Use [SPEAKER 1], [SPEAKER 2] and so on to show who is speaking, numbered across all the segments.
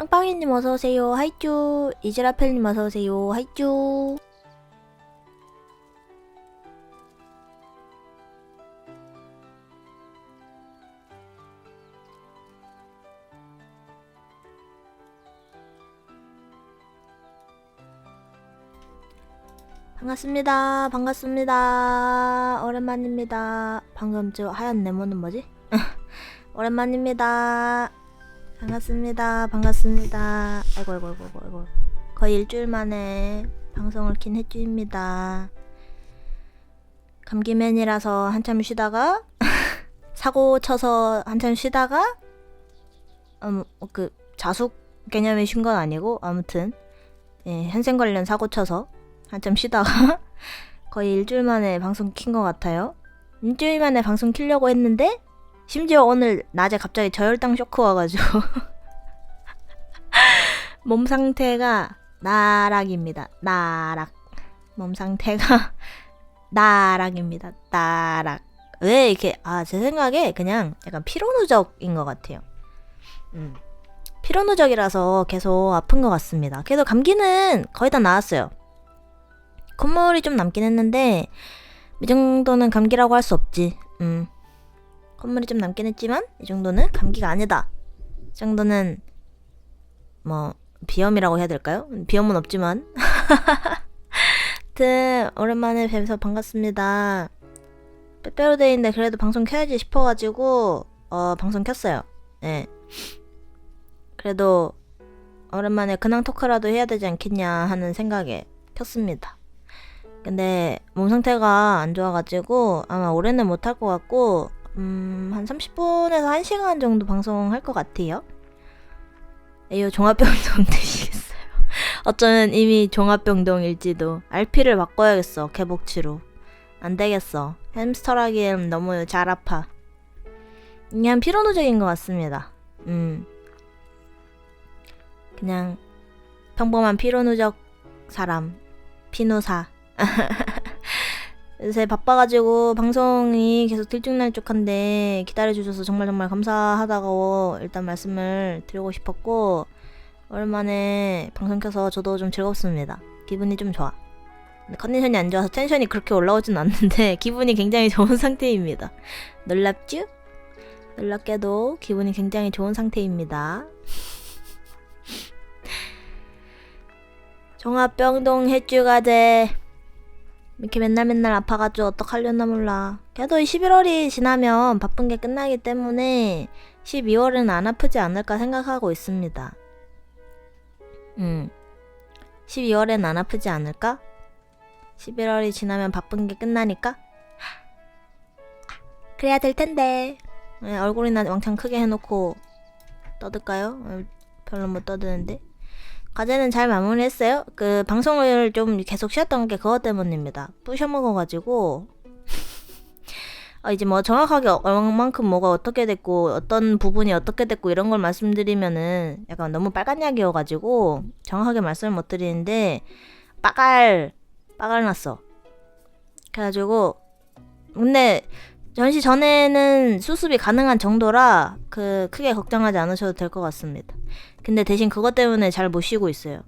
[SPEAKER 1] 빵빵이님 어서오세요. 하이쭈. 이즈라펠님 어서오세요. 하이쭈. 반갑습니다. 반갑습니다. 오랜만입니다. 방금 저 하얀 네모는 뭐지? 오랜만입니다. 반갑습니다. 반갑습니다. 아이고. 거의 일주일 만에 방송을 킨 햇주입니다. 감기맨이라서 한참 쉬다가 사고 쳐서 한참 쉬다가 자숙 개념의 쉰 건 아니고 아무튼 현생 관련 사고 쳐서 한참 쉬다가 거의 일주일 만에 방송 킨 것 같아요. 일주일 만에 방송 키려고 했는데 심지어 오늘 낮에 갑자기 저혈당 쇼크 와가지고 몸 상태가 나락입니다. 나락. 몸 상태가 나락입니다. 나락. 왜 이렇게 제 생각에 그냥 약간 피로누적인 것 같아요. 피로누적이라서 계속 아픈 것 같습니다. 그래도 감기는 거의 다 나았어요. 콧물이 좀 남긴 했는데 이 정도는 감기라고 할 수 없지. 콧물이 좀 남긴 했지만 이 정도는 감기가 아니다. 이 정도는 뭐 비염이라고 해야 될까요? 비염은 없지만 하여튼 오랜만에 뵈서 반갑습니다. 빼빼로데이인데 그래도 방송 켜야지 싶어가지고 방송 켰어요. 네. 그래도 오랜만에 근황 토크라도 해야 되지 않겠냐 하는 생각에 켰습니다. 근데 몸 상태가 안 좋아가지고 아마 올해는 못할 것 같고 한 30분에서 1시간 정도 방송할 것 같아요. 에이요 종합병동 되시겠어요? 어쩌면 이미 종합병동일지도. RP를 바꿔야겠어. 개복치로. 안되겠어. 햄스터라기엔 너무 잘 아파. 그냥 피로누적인 것 같습니다. 그냥 평범한 피로누적 사람. 피누사. 요새 바빠가지고 방송이 계속 들쭉날쭉한데 기다려주셔서 정말 감사하다고 일단 말씀을 드리고 싶었고, 오랜만에 방송 켜서 저도 좀 즐겁습니다. 기분이 좀 좋아. 근데 컨디션이 안 좋아서 텐션이 그렇게 올라오진 않는데 기분이 굉장히 좋은 상태입니다. 놀랍죠? 놀랍게도 기분이 굉장히 좋은 상태입니다. 종합병동 햇주가 돼. 이렇게 맨날 아파가지고 어떡하려나 몰라. 그래도 11월이 지나면 바쁜 게 끝나기 때문에 12월은 안 아프지 않을까 생각하고 있습니다. 12월엔 안 아프지 않을까? 11월이 지나면 바쁜 게 끝나니까? 그래야 될 텐데. 얼굴이나 왕창 크게 해놓고 떠들까요? 별로 못 떠드는데. 과제는 잘 마무리했어요. 그 방송을 좀 계속 쉬었던 게 그것 때문입니다. 부셔먹어가지고 이제 뭐 정확하게 얼만큼 뭐가 어떻게 됐고 어떤 부분이 어떻게 됐고 이런 걸 말씀드리면은 약간 너무 빨간 약이어가지고 정확하게 말씀을 못 드리는데 빠갈 났어. 그래가지고 근데 전시 전에는 수습이 가능한 정도라 크게 걱정하지 않으셔도 될 것 같습니다. 근데 대신 그것 때문에 잘 못 쉬고 있어요.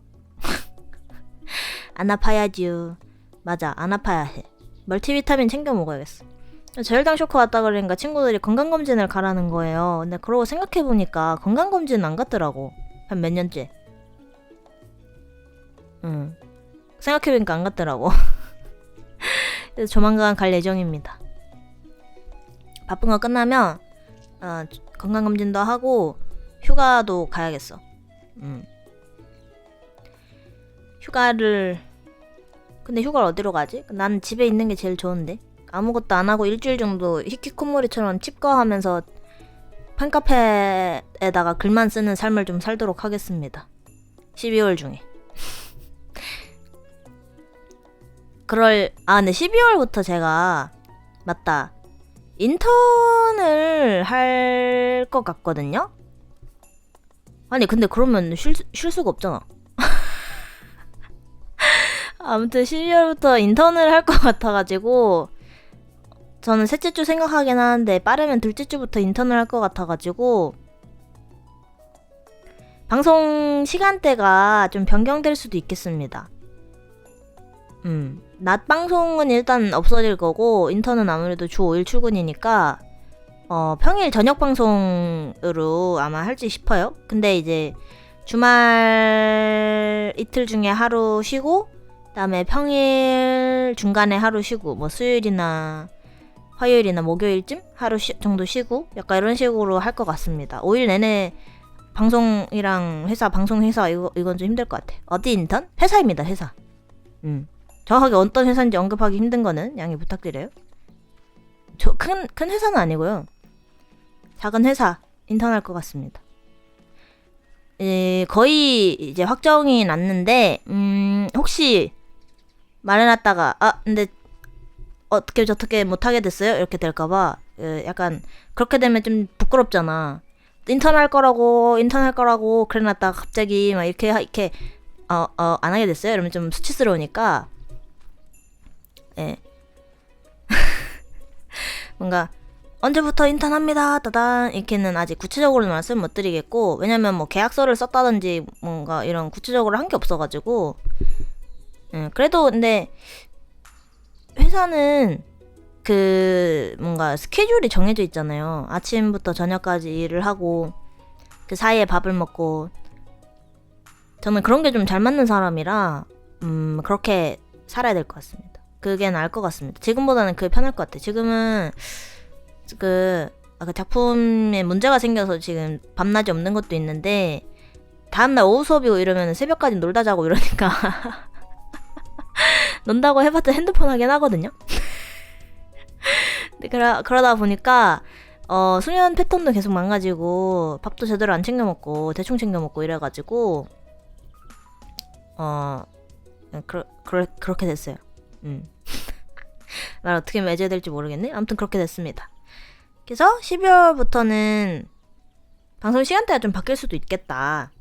[SPEAKER 1] 안 아파야지요. 맞아, 안 아파야 해. 멀티비타민 챙겨 먹어야겠어. 저혈당 쇼크 왔다 그러니까 친구들이 건강검진을 가라는 거예요. 근데 그러고 생각해보니까 건강검진은 안 갔더라고. 한 몇 년째. 생각해보니까 안 갔더라고. 그래서 조만간 갈 예정입니다. 바쁜 거 끝나면 건강검진도 하고 휴가도 가야겠어. 근데 휴가를 어디로 가지? 난 집에 있는 게 제일 좋은데. 아무것도 안 하고 일주일 정도 히키코모리처럼 칩거하면서 팬카페에다가 글만 쓰는 삶을 좀 살도록 하겠습니다. 12월 중에. 근데 12월부터 제가 맞다. 인턴을 할 것 같거든요? 아니 근데 그러면 쉴 수가 없잖아. 아무튼 12월부터 인턴을 할 것 같아가지고 저는 셋째 주 생각하긴 하는데 빠르면 둘째 주부터 인턴을 할 것 같아가지고 방송 시간대가 좀 변경될 수도 있겠습니다. 낮 방송은 일단 없어질 거고 인턴은 아무래도 주 5일 출근이니까 평일 저녁 방송으로 아마 할지 싶어요. 근데 이제 주말 이틀 중에 하루 쉬고 그다음에 평일 중간에 하루 쉬고 뭐 수요일이나 화요일이나 목요일쯤 하루 정도 쉬고 약간 이런 식으로 할 것 같습니다. 5일 내내 방송이랑 회사 방송 회사 이건 좀 힘들 것 같아. 어디 인턴? 회사입니다. 회사. 정확하게 어떤 회사인지 언급하기 힘든 거는 양해 부탁드려요. 큰 회사는 아니고요. 작은 회사 인턴할 것 같습니다. 거의 이제 확정이 났는데 혹시 말해놨다가 근데 어떻게 저렇게 못하게 됐어요? 이렇게 될까봐 약간 그렇게 되면 좀 부끄럽잖아. 인턴 할 거라고 그래놨다가 갑자기 막 이렇게 안 하게 됐어요? 이러면 좀 수치스러우니까 예. 뭔가 언제부터 인턴합니다 따단 이렇게는 아직 구체적으로는 말씀 못 드리겠고, 왜냐면 뭐 계약서를 썼다든지 뭔가 이런 구체적으로 한 게 없어가지고 그래도 근데 회사는 그 뭔가 스케줄이 정해져 있잖아요. 아침부터 저녁까지 일을 하고 그 사이에 밥을 먹고, 저는 그런 게 좀 잘 맞는 사람이라 그렇게 살아야 될 것 같습니다. 그게 나을 것 같습니다. 지금보다는 그게 편할 것 같아. 지금은 그 작품에 문제가 생겨서 지금 밤낮이 없는 것도 있는데 다음날 오후 수업이고 이러면 새벽까지 놀다 자고 이러니까 논다고 해봤자 핸드폰 하긴 하거든요. 그러다 보니까 수면 패턴도 계속 망가지고 밥도 제대로 안 챙겨 먹고 대충 챙겨 먹고 이래가지고 그렇게 됐어요. 말 어떻게 맺어야 될지 모르겠네. 아무튼 그렇게 됐습니다. 그래서 12월부터는 방송 시간대가 좀 바뀔 수도 있겠다.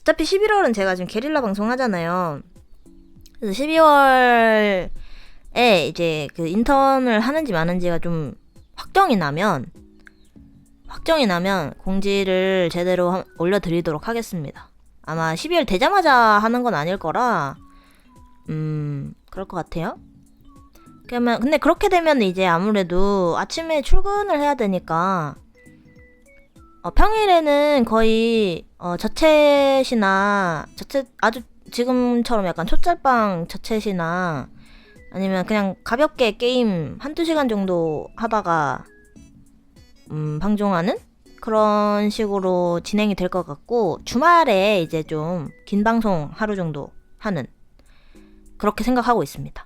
[SPEAKER 1] 어차피 11월은 제가 지금 게릴라 방송 하잖아요. 그래서 12월에 이제 그 인턴을 하는지 마는지가 좀 확정이 나면 공지를 제대로 올려드리도록 하겠습니다. 아마 12월 되자마자 하는 건 아닐 거라 그럴 것 같아요. 근데 그렇게 되면 이제 아무래도 아침에 출근을 해야 되니까 평일에는 거의 저챗이나 아주 지금처럼 약간 촛잘방 저챗이나 아니면 그냥 가볍게 게임 한두 시간 정도 하다가 방송하는 그런 식으로 진행이 될 것 같고, 주말에 이제 좀 긴 방송 하루 정도 하는 그렇게 생각하고 있습니다.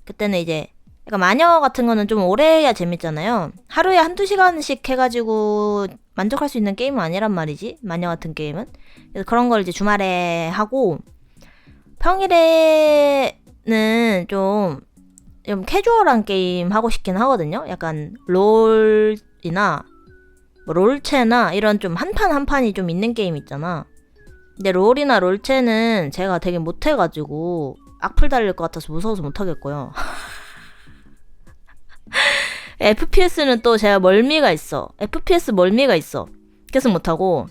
[SPEAKER 1] 그때는 이제 약간 마녀 같은 거는 좀 오래 해야 재밌잖아요. 하루에 한두 시간씩 해가지고 만족할 수 있는 게임은 아니란 말이지, 마녀 같은 게임은. 그래서 그런 걸 이제 주말에 하고, 평일에는 좀 캐주얼한 게임 하고 싶긴 하거든요. 약간 롤이나 뭐 롤체나 이런 좀 한 판 한 판이 좀 있는 게임 있잖아. 근데 롤이나 롤체는 제가 되게 못해가지고 악플 달릴 것 같아서 무서워서 못하겠고요. FPS는 또 제가 멀미가 있어. 그래서 못하고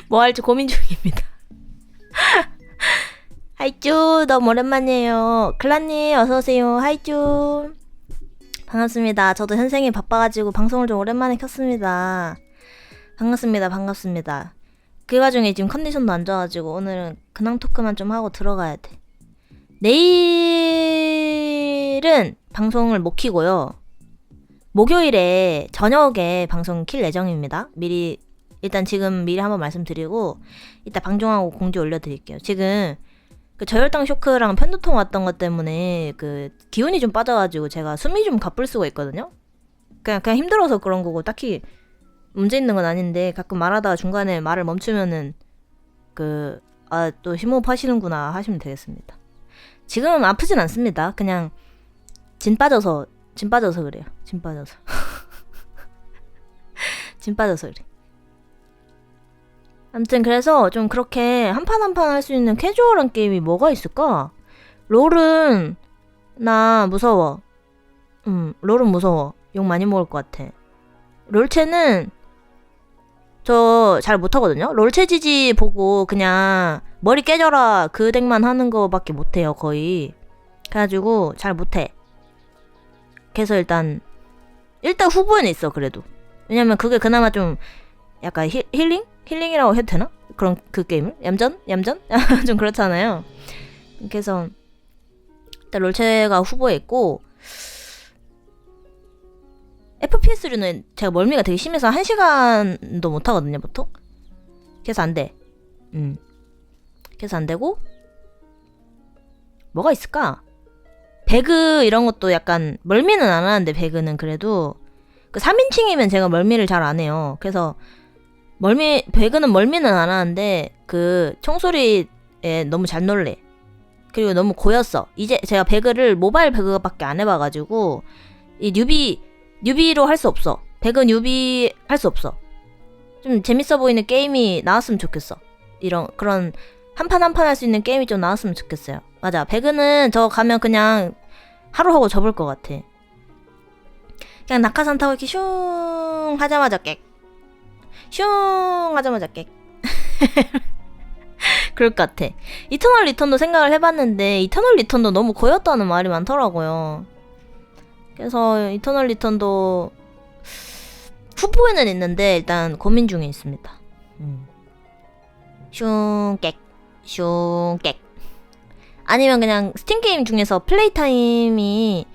[SPEAKER 1] 뭐 할지 고민 중입니다. 하이쭈, 너무 오랜만이에요. 클라님 어서오세요. 하이쭈, 반갑습니다. 저도 현생이 바빠가지고 방송을 좀 오랜만에 켰습니다. 반갑습니다. 그 와중에 지금 컨디션도 안 좋아가지고 오늘은 근황 토크만 좀 하고 들어가야 돼. 내일은 방송을 못 키고요. 목요일에 저녁에 방송 킬 예정입니다. 일단 지금 미리 한번 말씀드리고 이따 방송하고 공지 올려드릴게요. 지금 그 저혈당 쇼크랑 편두통 왔던 것 때문에 그 기운이 좀 빠져가지고 제가 숨이 좀 가쁠 수가 있거든요. 그냥 힘들어서 그런 거고 딱히 문제 있는 건 아닌데, 가끔 말하다가 중간에 말을 멈추면은 또 심호흡 하시는구나 하시면 되겠습니다. 지금은 아프진 않습니다. 그냥 진 빠져서 그래요. 진 빠져서 그래. 아무튼 그래서 좀 그렇게 한 판 한 판 할 수 있는 캐주얼한 게임이 뭐가 있을까? 롤은 나 무서워. 롤은 무서워. 욕 많이 먹을 것 같아. 롤체는 저 잘 못하거든요. 롤체지지 보고 그냥 머리 깨져라 그 덱만 하는 거밖에 못해요 거의. 그래가지고 잘 못해. 그래서 일단 후보에는 있어 그래도. 왜냐면 그게 그나마 좀 약간 힐링? 힐링이라고 해도 되나? 그런 그 게임을? 얌전? 좀 그렇잖아요. 그래서 일단 롤체가 후보에 있고 FPS류는 제가 멀미가 되게 심해서 1시간도 못하거든요 보통. 그래서 안 돼. 그래서 안 되고 뭐가 있을까? 배그 이런 것도 약간 멀미는 안 하는데 배그는 그래도 그 3인칭이면 제가 멀미를 잘 안 해요. 그래서 배그는 멀미는 안 하는데 그 총소리에 너무 잘 놀래. 그리고 너무 고였어. 이제 제가 배그를 모바일 배그밖에 안 해봐가지고 이 뉴비로 할 수 없어. 배그 뉴비 할 수 없어. 좀 재밌어 보이는 게임이 나왔으면 좋겠어. 그런 한 판 한 판 할 수 있는 게임이 좀 나왔으면 좋겠어요. 맞아. 배그는 저 가면 그냥 하루 하고 접을 것 같아. 그냥 낙하산 타고 이렇게 슝 하자마자 객. 슝 하자마자 객. 그럴 것 같아. 이터널 리턴도 생각을 해봤는데 이터널 리턴도 너무 고였다는 말이 많더라고요. 그래서 이터널 리턴도 후보에는 있는데 일단 고민 중에 있습니다. 슝객 슝객. 아니면 그냥 스팀 게임 중에서 플레이 타임이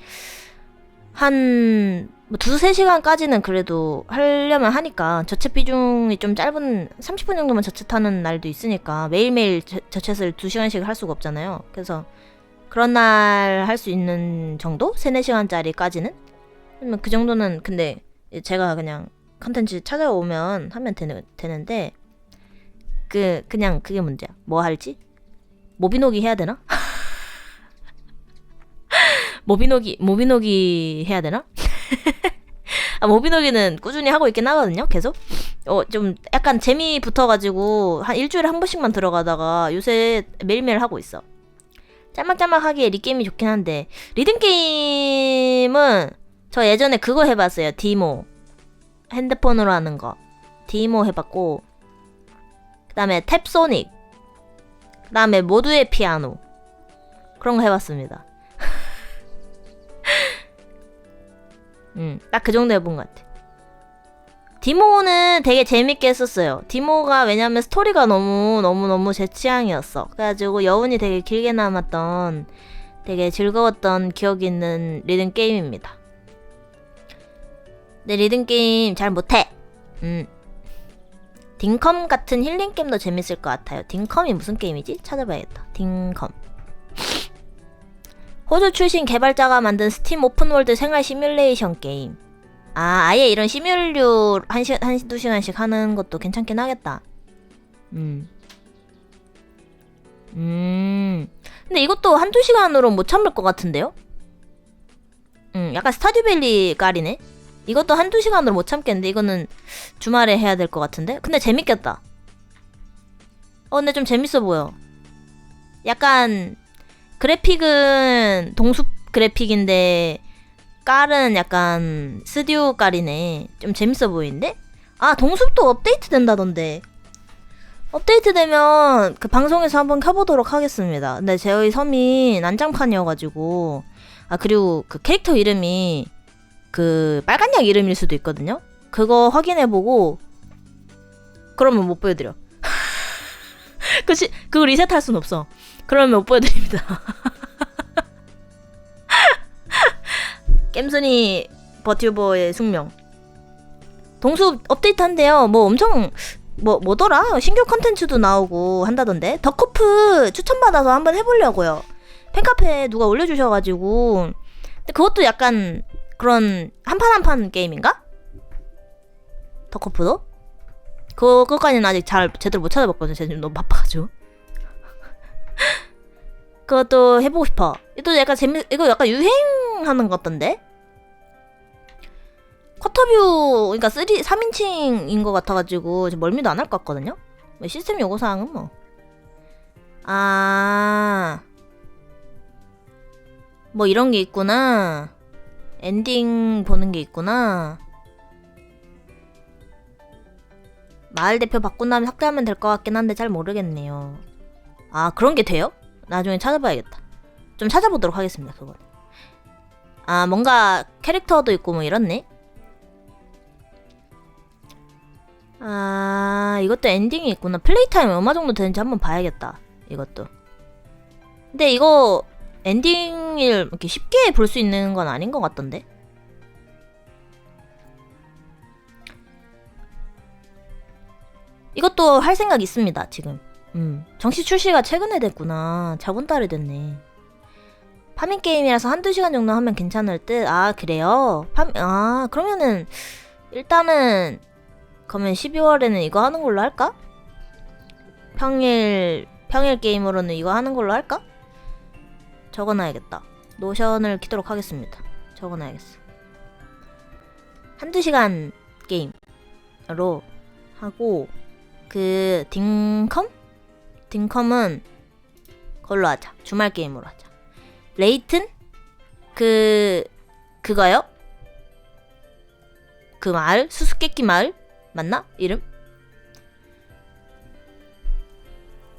[SPEAKER 1] 한 뭐 2-3시간까지는 그래도 하려면 하니까 저챗 비중이 좀 짧은 30분 정도만 저챗하는 날도 있으니까 매일매일 저챗을 2시간씩 할 수가 없잖아요. 그래서 그런 날 할 수 있는 정도? 3-4시간짜리까지는? 그 정도는 근데 제가 그냥 컨텐츠 찾아오면 하면 되는데 그냥 그게 문제야. 뭐 할지? 모비노기 해야 되나? 모비노기 해야 되나? 모비노기는 꾸준히 하고 있긴 하거든요. 계속. 좀 약간 재미 붙어가지고 한 일주일에 한 번씩만 들어가다가 요새 매일매일 하고 있어. 짤막짤막하기에 리게임이 좋긴 한데 리듬게임은 저 예전에 그거 해봤어요. 디모. 핸드폰으로 하는 거. 디모 해봤고 그 다음에 탭소닉. 그 다음에 모두의 피아노. 그런 거 해봤습니다. 딱 그 정도 해본 것 같아. 디모는 되게 재밌게 했었어요. 디모가 왜냐면 스토리가 너무 제 취향이었어. 그래가지고 여운이 되게 길게 남았던 되게 즐거웠던 기억이 있는 리듬게임입니다. 근데 리듬게임 잘 못해. 딩컴 같은 힐링게임도 재밌을 것 같아요. 딩컴이 무슨 게임이지? 찾아봐야겠다. 딩컴. 호주 출신 개발자가 만든 스팀 오픈월드 생활 시뮬레이션 게임. 아예 이런 시뮬류 2시간씩 하는 것도 괜찮긴 하겠다. 근데 이것도 1-2시간으로 못 참을 것 같은데요? 약간 스타듀밸리 깔이네? 이것도 1-2시간으로 못 참겠는데 이거는 주말에 해야 될 것 같은데? 근데 재밌겠다. 근데 좀 재밌어 보여. 약간 그래픽은 동숲 그래픽인데 깔은 약간 스튜디오 깔이네. 좀 재밌어 보이는데? 동숲도 업데이트 된다던데. 업데이트 되면 그 방송에서 한번 켜보도록 하겠습니다. 근데 저희 섬이 난장판이어가지고 그리고 그 캐릭터 이름이 그 빨간 약 이름일 수도 있거든요. 그거 확인해보고 그러면 못 보여드려. 그거 리셋할 순 없어. 그러면 못 보여드립니다. 겜순이 버튜버의 숙명. 동숲 업데이트 한대요. 뭐 엄청 뭐더라? 신규 컨텐츠도 나오고 한다던데. 더커프 추천받아서 한번 해보려고요. 팬카페에 누가 올려주셔가지고. 근데 그것도 약간 그런 한 판 한 판 게임인가? 더커프도? 그거까지는 아직 잘 제대로 못 찾아봤거든요. 제가 지금 너무 바빠가지고. 그것도 해보고 싶어. 이거 약간 유행하는 것 같던데? 쿼터뷰, 그러니까 3인칭인 것 같아가지고 멀미도 안 할 것 같거든요? 시스템 요구사항은 뭐. 뭐 이런 게 있구나. 엔딩 보는 게 있구나. 마을 대표 바꾼 다음에 삭제하면 될 것 같긴 한데 잘 모르겠네요. 아, 그런 게 돼요? 나중에 찾아봐야겠다. 좀 찾아보도록 하겠습니다, 그건. 아, 뭔가 캐릭터도 있고 뭐 이렇네? 아, 이것도 엔딩이 있구나. 플레이 타임 얼마 정도 되는지 한번 봐야겠다, 이것도. 근데 이거 엔딩을 이렇게 쉽게 볼 수 있는 건 아닌 것 같던데? 이것도 할 생각 있습니다, 지금. 정식 출시가 최근에 됐구나. 저번 달에 됐네. 파밍 게임이라서 한두 시간 정도 하면 괜찮을 듯? 아, 그래요? 그러면은, 일단은, 그러면 12월에는 이거 하는 걸로 할까? 평일 게임으로는 이거 하는 걸로 할까? 적어놔야겠다. 노션을 키도록 하겠습니다. 적어놔야겠어. 한두 시간 게임으로 하고, 딩컴은 그걸로 하자. 주말 게임으로 하자. 레이튼? 그거요? 그 마을? 수수께끼 마을? 맞나? 이름?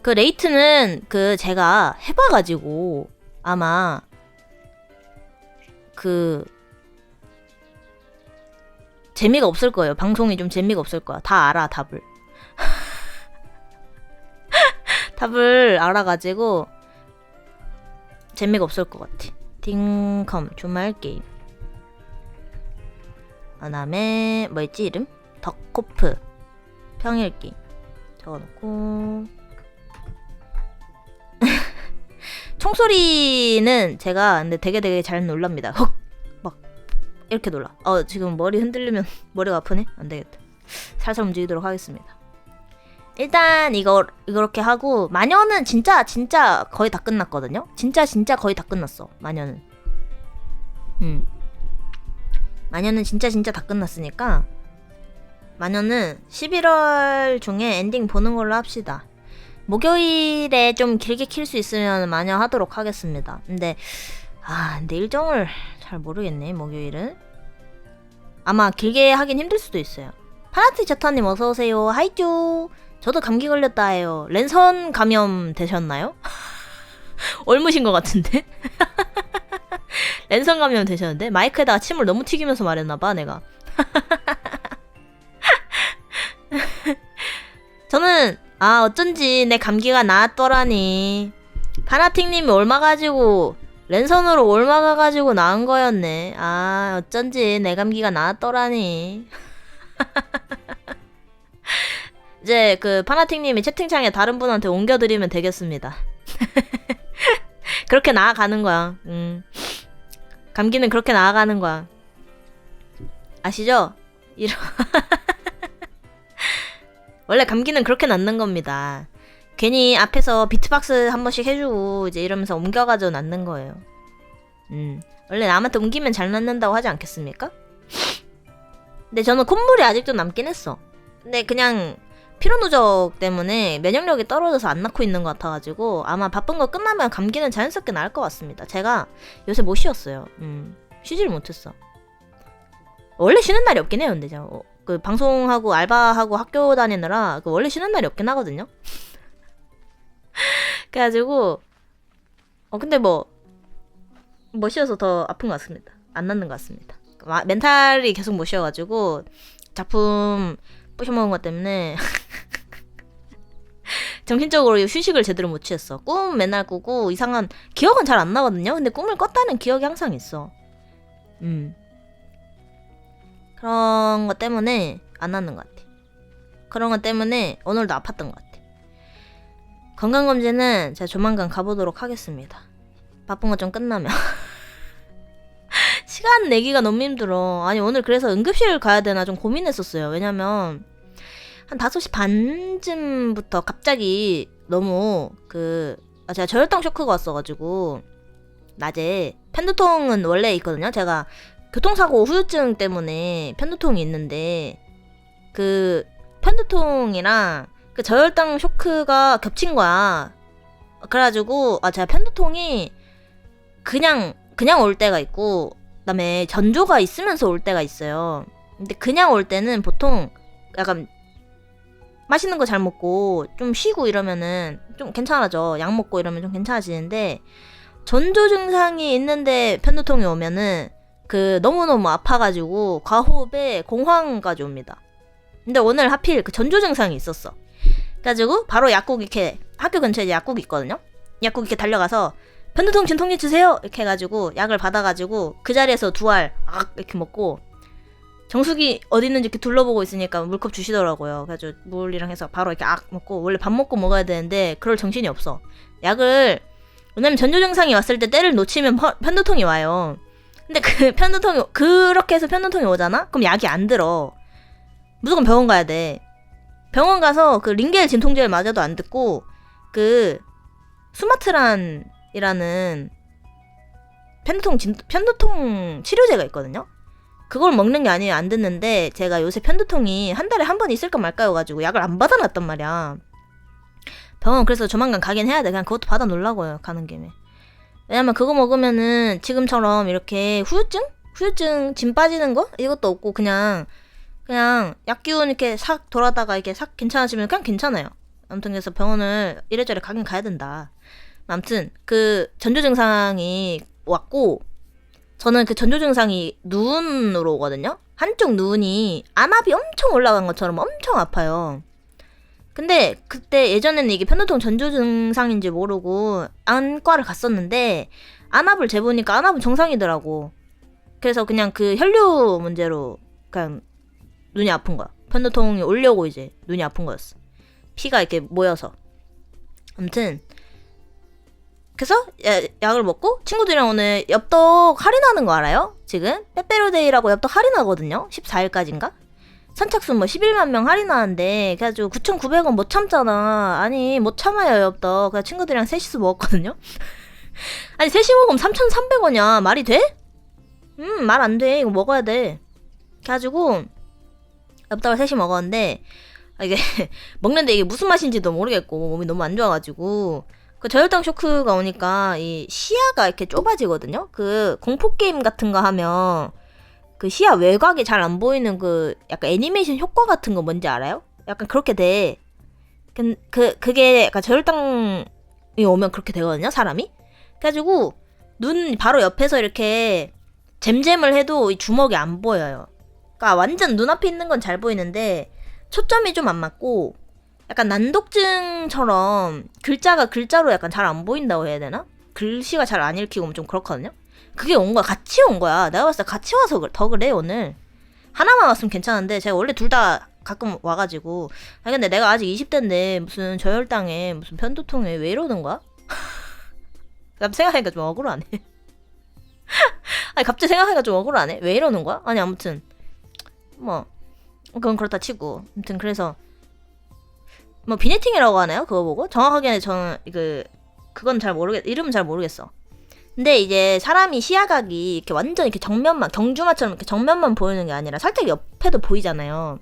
[SPEAKER 1] 그 레이튼은 제가 해봐가지고 아마 재미가 없을 거예요. 방송이 좀 재미가 없을 거야. 다 알아, 답을. 답을 알아가지고 재미가 없을 것 같아. 딩컴 주말 게임. 그다음에 뭐였지 이름? 덕코프 평일 게임 적어놓고 총소리는 제가 근데 되게 잘 놀랍니다. 헉! 막 이렇게 놀라. 지금 머리 흔들리면 머리가 아프네? 안 되겠다. 살살 움직이도록 하겠습니다. 일단 이렇게 하고 마녀는 진짜 거의 다 끝났거든요. 진짜 거의 다 끝났어. 마녀는. 마녀는 진짜 다 끝났으니까 마녀는 11월 중에 엔딩 보는 걸로 합시다. 목요일에 좀 길게 킬 수 있으면 마녀 하도록 하겠습니다. 근데 일정을 잘 모르겠네. 목요일은 아마 길게 하긴 힘들 수도 있어요. 파나틱 제타님 어서오세요. 하이쭈. 저도 감기 걸렸다 해요. 랜선 감염 되셨나요? 얼무신 것 같은데? 랜선 감염 되셨는데? 마이크에다가 침을 너무 튀기면서 말했나봐 내가. 저는 어쩐지 내 감기가 나았더라니. 파나틱님이 옮아가지고 랜선으로 옮아가가지고 나은 거였네. 어쩐지 내 감기가 나았더라니. 이제 파나틱님이 채팅창에 다른 분한테 옮겨드리면 되겠습니다. 그렇게 나아가는 거야. 감기는 그렇게 나아가는 거야. 아시죠? 원래 감기는 그렇게 낫는 겁니다. 괜히 앞에서 비트박스 한 번씩 해주고 이제 이러면서 옮겨가지고 낫는 거예요. 원래 남한테 옮기면 잘 낫는다고 하지 않겠습니까? 근데 저는 콧물이 아직도 남긴 했어. 근데 그냥 피로 누적 때문에 면역력이 떨어져서 안 낳고 있는 것 같아가지고 아마 바쁜 거 끝나면 감기는 자연스럽게 나을 것 같습니다. 제가 요새 못 쉬었어요. 쉬지를 못했어. 원래 쉬는 날이 없긴 해요. 근데 제가 방송하고 알바하고 학교 다니느라 원래 쉬는 날이 없긴 하거든요. 그래가지고 근데 뭐 쉬어서 더 아픈 것 같습니다. 안 낫는 것 같습니다. 멘탈이 계속 못 쉬어가지고 작품 부셔먹은 것 때문에 정신적으로 휴식을 제대로 못 취했어. 꿈 맨날 꾸고 이상한 기억은 잘 안 나거든요. 근데 꿈을 꿨다는 기억이 항상 있어. 그런 것 때문에 안 낫는 것 같아. 그런 것 때문에 오늘도 아팠던 것 같아. 건강검진은 제가 조만간 가보도록 하겠습니다. 바쁜 거 좀 끝나면. 시간 내기가 너무 힘들어. 아니 오늘 그래서 응급실 가야 되나 좀 고민했었어요. 왜냐면 한 5시 반쯤부터 갑자기 너무 제가 저혈당 쇼크가 왔어가지고 낮에 편두통은 원래 있거든요. 제가 교통사고 후유증 때문에 편두통이 있는데 편두통이랑 저혈당 쇼크가 겹친 거야. 그래가지고 제가 편두통이 그냥 올 때가 있고 그다음에 전조가 있으면서 올 때가 있어요. 근데 그냥 올 때는 보통 약간 맛있는 거 잘 먹고 좀 쉬고 이러면은 좀 괜찮아져. 약 먹고 이러면 좀 괜찮아지는데 전조 증상이 있는데 편두통이 오면은 그 너무너무 아파가지고 과호흡에 공황까지 옵니다. 근데 오늘 하필 그 전조 증상이 있었어. 그래가지고 바로 약국 이렇게 학교 근처에 이제 약국이 있거든요. 약국 이렇게 달려가서 편두통 진통제 주세요 이렇게 해가지고 약을 받아가지고 그 자리에서 2알 이렇게 먹고 정수기 어디 있는지 이렇게 둘러보고 있으니까 물컵 주시더라고요. 그래가지고 물이랑 해서 바로 이렇게 먹고 원래 밥 먹고 먹어야 되는데 그럴 정신이 없어. 약을 왜냐면 전조 증상이 왔을 때 때를 놓치면 편두통이 와요. 근데 그 편두통이 그렇게 해서 편두통이 오잖아? 그럼 약이 안 들어. 무조건 병원 가야 돼. 병원 가서 그 링겔 진통제를 맞아도 안 듣고 그 수마트란이라는 편두통 치료제가 있거든요. 그걸 먹는 게 아니에요. 안 듣는데 제가 요새 편두통이 한 달에 한 번 있을까 말까여가지고 약을 안 받아놨단 말이야. 병원 그래서 조만간 가긴 해야 돼. 그냥 그것도 받아 놓으려고요. 가는 김에. 왜냐면 그거 먹으면은 지금처럼 이렇게 후유증 짐 빠지는 거 이것도 없고 그냥 약기운 이렇게 싹 돌아다가 이렇게 싹 괜찮아지면 그냥 괜찮아요. 아무튼 그래서 병원을 이래저래 가긴 가야 된다. 아무튼 그 전조 증상이 왔고 저는 그 전조 증상이 눈으로 오거든요. 한쪽 눈이 안압이 엄청 올라간 것처럼 엄청 아파요. 근데 그때 예전에는 이게 편두통 전조 증상인지 모르고 안과를 갔었는데 안압을 재보니까 안압은 정상이더라고. 그래서 그냥 그 혈류 문제로 그냥 눈이 아픈 거야. 편두통이 오려고 이제 눈이 아픈 거였어. 피가 이렇게 모여서. 아무튼 그래서 약을 먹고 친구들이랑 오늘 엽떡 할인하는 거 알아요? 지금 빼빼로데이라고 엽떡 할인하거든요. 14일까지인가? 선착순 뭐 11만 명 할인하는데 그래가지고 9,900원 못 참잖아. 아니 못 참아요 엽떡. 그래서 친구들이랑 셋이서 먹었거든요. 아니 셋이 먹으면 3,300원이야. 말이 돼? 말 안 돼. 이거 먹어야 돼. 그래가지고 엽떡을 셋이 먹었는데 이게 먹는데 이게 무슨 맛인지도 모르겠고 몸이 너무 안 좋아가지고 그 저혈당 쇼크가 오니까 이 시야가 이렇게 좁아지거든요. 그 공포 게임 같은 거 하면 그 시야 외곽이 잘 안 보이는 그 약간 애니메이션 효과 같은 거 뭔지 알아요? 약간 그렇게 돼. 그게 약간 저혈당이 오면 그렇게 되거든요, 사람이. 그래가지고 눈 바로 옆에서 이렇게 잼잼을 해도 이 주먹이 안 보여요. 그러니까 완전 눈앞에 있는 건 잘 보이는데 초점이 좀 안 맞고 약간 난독증처럼 글자가 글자로 약간 잘 안 보인다고 해야 되나? 글씨가 잘 안 읽히고 좀 그렇거든요? 그게 온 거야. 같이 온 거야. 내가 봤을 때 같이 와서 더 그래 오늘. 하나만 왔으면 괜찮은데 제가 원래 둘 다 가끔 와가지고 아니 근데 내가 아직 20대인데 무슨 저혈당에 무슨 편두통에 왜 이러는 거야? 생각하니까 좀 억울하네. 아니 갑자기 생각하니까 좀 억울하네. 왜 이러는 거야? 아니 아무튼 뭐 그건 그렇다 치고 아무튼 그래서 뭐 비네팅이라고 하나요? 그거 보고? 정확하게는 저는 그건 잘 이름은 잘 모르겠어. 근데 이제 사람이 시야각이 이렇게 완전 이렇게 정면만 경주마처럼 이렇게 정면만 보이는 게 아니라 살짝 옆에도 보이잖아요.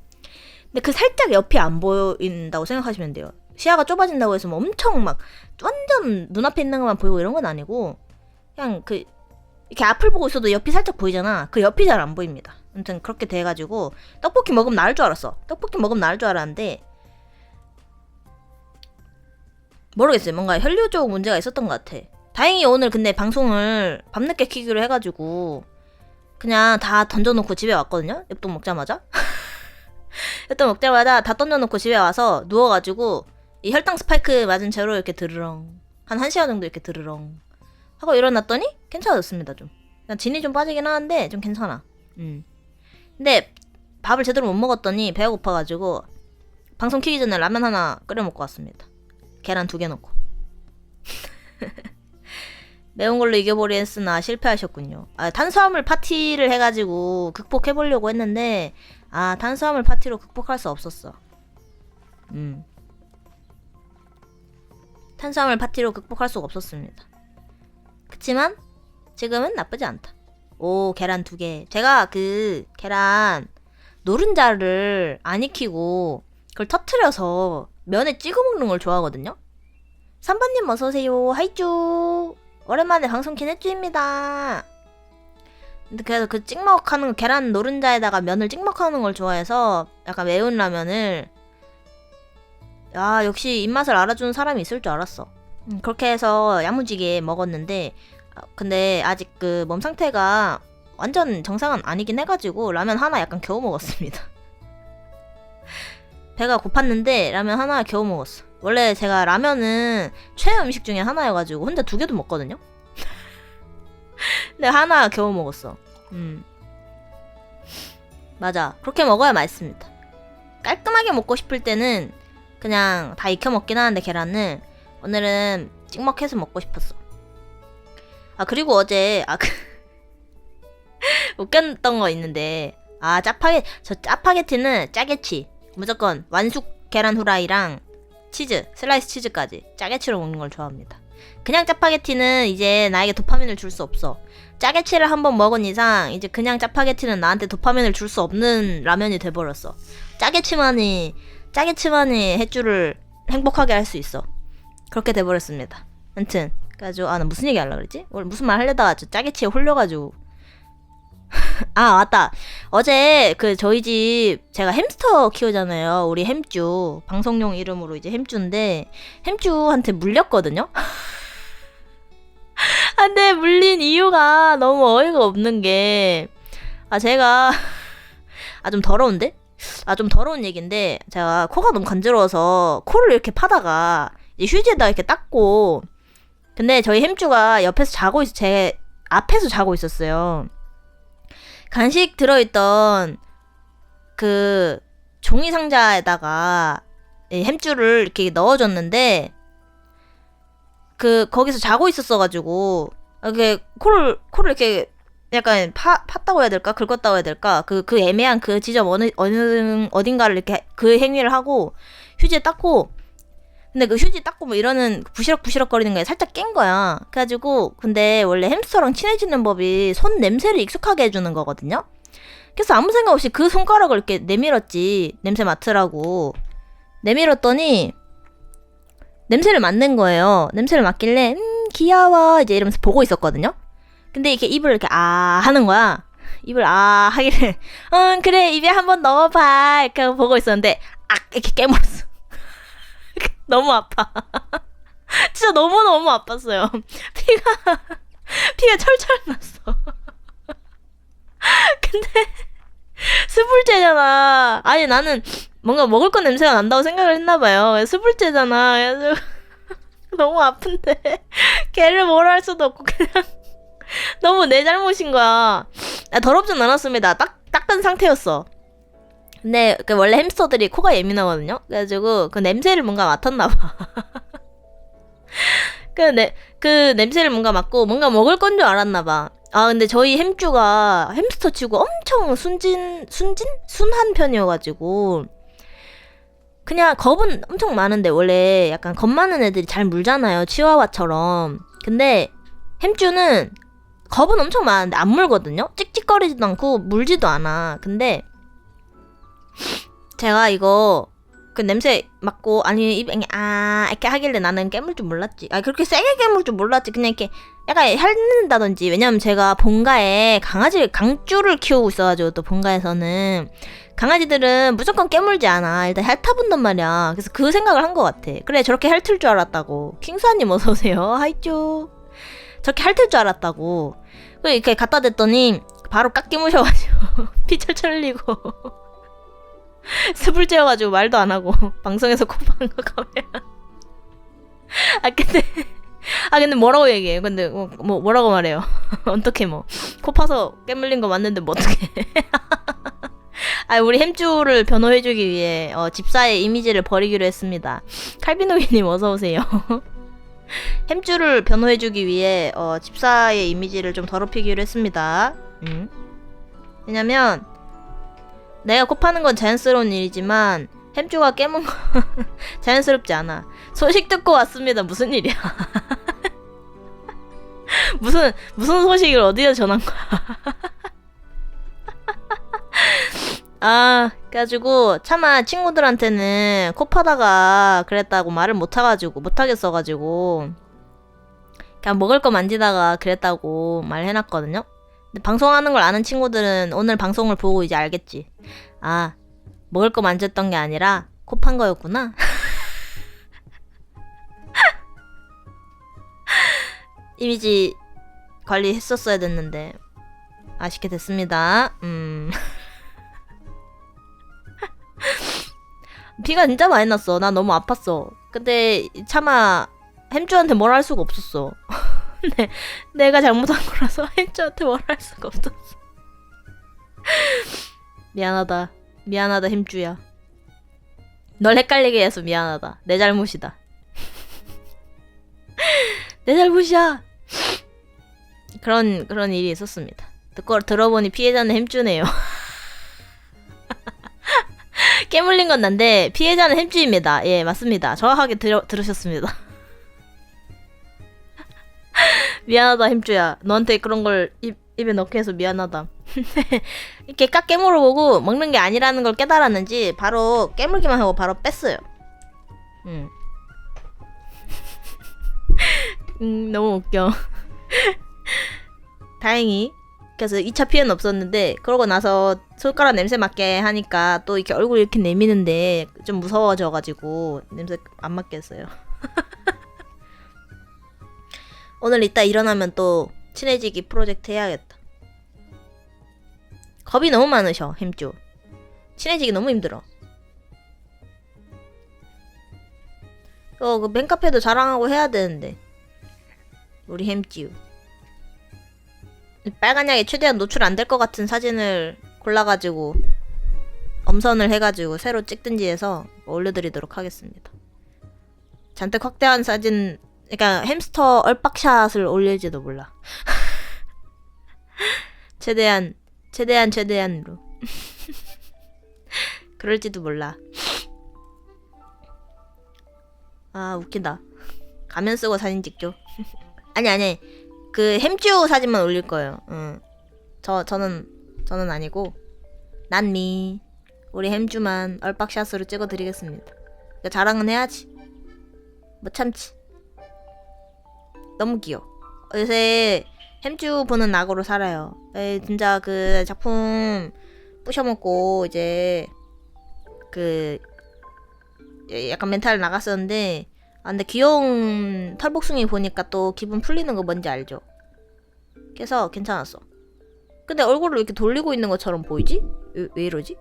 [SPEAKER 1] 근데 그 살짝 옆이 안 보인다고 생각하시면 돼요. 시야가 좁아진다고 해서 뭐 엄청 막 완전 눈앞에 있는 것만 보이고 이런 건 아니고 그냥 이렇게 앞을 보고 있어도 옆이 살짝 보이잖아. 그 옆이 잘 안 보입니다. 아무튼 그렇게 돼가지고 떡볶이 먹으면 나을 줄 알았어. 떡볶이 먹으면 나을 줄 알았는데 모르겠어요. 뭔가 혈류 쪽 문제가 있었던 것 같아. 다행히 오늘 근데 방송을 밤늦게 키기로 해가지고 그냥 다 던져놓고 집에 왔거든요. 엽떡 먹자마자. 엽떡 먹자마자 다 던져놓고 집에 와서 누워가지고 이 혈당 스파이크 맞은 채로 이렇게 드르렁 한 1시간 정도 이렇게 드르렁 하고 일어났더니 괜찮아졌습니다. 좀 그냥 진이 좀 빠지긴 하는데 좀 괜찮아. 근데 밥을 제대로 못 먹었더니 배가 고파가지고 방송 키기 전에 라면 하나 끓여 먹고 왔습니다. 계란 2개 넣고. 매운 걸로 이겨보려 했으나 실패하셨군요. 탄수화물 파티를 해가지고 극복해보려고 했는데 탄수화물 파티로 극복할 수 없었어. 탄수화물 파티로 극복할 수가 없었습니다. 그치만 지금은 나쁘지 않다. 오 계란 2개. 제가 그 계란 노른자를 안 익히고 그걸 터트려서 면에 찍어 먹는 걸 좋아하거든요. 3번님 어서오세요. 하이쭈. 오랜만에 방송 킨 햇쭈입니다. 근데 그래서 그 찍먹하는 계란 노른자에다가 면을 찍먹하는 걸 좋아해서 약간 매운 라면을 아, 역시 입맛을 알아주는 사람이 있을 줄 알았어. 그렇게 해서 야무지게 먹었는데, 근데 아직 그 몸 상태가 완전 정상은 아니긴 해가지고 라면 하나 약간 겨우 먹었습니다. 배가 고팠는데 라면 하나 겨우 먹었어. 원래 제가 라면은 최애 음식 중에 하나여가지고 혼자 2개도 먹거든요. 근데 하나 겨우 먹었어. 맞아. 그렇게 먹어야 맛있습니다. 깔끔하게 먹고 싶을 때는 그냥 다 익혀 먹긴 하는데 계란을 오늘은 찍먹해서 먹고 싶었어. 아, 그리고 어제 웃겼던 거 있는데, 저 짜파게티는 짜게치 무조건 완숙 계란 후라이랑 치즈, 슬라이스 치즈까지 짜게치로 먹는 걸 좋아합니다. 그냥 짜파게티는 이제 나에게 도파민을 줄 수 없어. 짜게치를 한번 먹은 이상 이제 그냥 짜파게티는 나한테 도파민을 줄 수 없는 라면이 돼버렸어. 짜게치만이 햇주를 행복하게 할 수 있어. 그렇게 돼버렸습니다. 아무튼 그래가지고 나 무슨 얘기 하려고 그랬지? 원래 무슨 말 하려다가 저 짜게치에 홀려가지고 맞다. 어제 저희 집 제가 햄스터 키우잖아요. 우리 햄쭈 방송용 이름으로 이제 햄쭈인데 햄쭈한테 물렸거든요. 근데 물린 이유가 너무 어이가 없는 게 제가 좀 더러운데? 좀 더러운 얘기인데 제가 코가 너무 간지러워서 코를 이렇게 파다가 이제 휴지에다가 이렇게 닦고 근데 저희 햄쭈가 제 앞에서 자고 있었어요. 간식 들어있던 그 종이 상자에다가 햄쭈를 이렇게 넣어줬는데 거기서 자고 있었어가지고 이렇게 코를 이렇게 약간 팠다고 해야 될까? 긁었다고 해야 될까? 그 애매한 그 지점 어딘가를 이렇게 그 행위를 하고 휴지에 닦고 근데 그 휴지 닦고 뭐 이러는 부시럭부시럭 거리는 거에 살짝 깬 거야. 그래가지고 근데 원래 햄스터랑 친해지는 법이 손 냄새를 익숙하게 해주는 거거든요. 그래서 아무 생각 없이 그 손가락을 이렇게 내밀었지. 냄새 맡으라고. 내밀었더니 냄새를 맡는 거예요. 냄새를 맡길래 귀여워 이제 이러면서 보고 있었거든요. 근데 이렇게 입을 이렇게 하는 거야. 입을 하길래 그래 입에 한번 넣어봐 이렇게 하고 보고 있었는데 이렇게 깨물었어. 너무 아파. 진짜 너무너무 아팠어요. 피가 철철 났어. 근데 스불제잖아. 아니 나는 뭔가 먹을 거 냄새가 난다고 생각을 했나봐요. 스불제잖아. 그래서 너무 아픈데 걔를 뭐라 할 수도 없고 그냥 너무 내 잘못인 거야. 더럽진 않았습니다. 닦은 상태였어. 근데 원래 햄스터들이 코가 예민하거든요. 그래가지고 그 냄새를 뭔가 맡았나봐. 그 냄새를 뭔가 맡고 뭔가 먹을 건 줄 알았나봐. 근데 저희 햄쭈가 햄스터 치고 엄청 순한 편이어가지고 그냥 겁은 엄청 많은데 원래 약간 겁 많은 애들이 잘 물잖아요. 치와와처럼. 근데 햄쭈는 겁은 엄청 많은데 안 물거든요. 찍찍거리지도 않고 물지도 않아. 근데 제가 이거 그 냄새 맡고 입에 이렇게 하길래 나는 깨물 줄 몰랐지. 그렇게 세게 깨물 줄 몰랐지. 그냥 이렇게 약간 핥는다든지. 왜냐면 제가 본가에 강쭈를 키우고 있어가지고 또 본가에서는 강아지들은 무조건 깨물지 않아. 일단 핥아본단 말이야. 그래서 그 생각을 한 것 같아. 그래 저렇게 핥을 줄 알았다고. 킹수아님 어서오세요. 하이쭈. 저렇게 핥을 줄 알았다고. 이렇게 갖다 댔더니 바로 깍 깨무셔가지고 피 철철 흘리고 스불째여가지고 말도 안 하고 방송에서 코 파는 거 가면 근데 뭐라고 얘기해? 근데 뭐라고 말해요? 어떻게 코 파서 깨물린 거 맞는데 뭐 어떡해? 우리 햄쭈를 변호해주기 위해 집사의 이미지를 버리기로 했습니다. 칼비노기님 어서 오세요. 햄쭈를 변호해주기 위해 집사의 이미지를 좀 더럽히기로 했습니다. 왜냐면 내가 코 파는 건 자연스러운 일이지만 햄쭈가 깨문 거 자연스럽지 않아. 소식 듣고 왔습니다. 무슨 일이야? 무슨 소식을 어디에 전한 거야? 그래가지고 차마 친구들한테는 코 파다가 그랬다고 말을 못하겠어가지고 그냥 먹을 거 만지다가 그랬다고 말해놨거든요. 근데 방송하는 걸 아는 친구들은 오늘 방송을 보고 이제 알겠지. 먹을 거 만졌던 게 아니라 코 판 거였구나. 이미지 관리했었어야 됐는데 아쉽게 됐습니다. 비가 진짜 많이 났어. 나 너무 아팠어. 근데 차마 햄주한테 뭘 할 수가 없었어. 내가 잘못한 거라서 햄주한테 뭘 할 수가 없었어. 미안하다. 미안하다 햄주야. 널 헷갈리게 해서 미안하다. 내 잘못이다. 내 잘못이야. 그런 일이 있었습니다. 들어보니 피해자는 햄주네요. 깨물린 건 난데 피해자는 햄주입니다. 예, 맞습니다. 정확하게 들으셨습니다. 미안하다 햄주야. 너한테 그런 걸 입에 넣게 해서 미안하다. 이렇게 깍 깨물어보고 먹는 게 아니라는 걸 깨달았는지 바로 깨물기만 하고 바로 뺐어요. 너무 웃겨. 다행히 그래서 2차 피해는 없었는데 그러고 나서 손가락 냄새 맡게 하니까 또 이렇게 얼굴 이렇게 내미는데 좀 무서워져가지고 냄새 안 맡겠어요. 오늘 이따 일어나면 또 친해지기 프로젝트 해야겠다. 겁이 너무 많으셔 햄쭈. 친해지기 너무 힘들어. 그 팬카페도 자랑하고 해야 되는데 우리 햄찌우 빨간 약에 최대한 노출 안 될 것 같은 사진을 골라가지고 엄선을 해가지고 새로 찍든지 해서 올려드리도록 하겠습니다. 잔뜩 확대한 사진, 그러니까 햄스터 얼빡샷을 올릴지도 몰라. 최대한으로. 그럴지도 몰라. 아, 웃긴다. 가면 쓰고 사진 찍죠. 아니. 그 햄쭈 사진만 올릴 거예요. 저는 아니고 난미 우리 햄쭈만 얼빡샷으로 찍어드리겠습니다. 그러니까 자랑은 해야지. 못 참지. 너무 귀여워. 요새 햄쭈 보는 낙으로 살아요. 진짜 그 작품 부셔먹고 이제 그 약간 멘탈 나갔었는데 근데 귀여운 털복숭이 보니까 또 기분 풀리는 거 뭔지 알죠? 그래서 괜찮았어. 근데 얼굴을 이렇게 돌리고 있는 것처럼 보이지? 왜 이러지?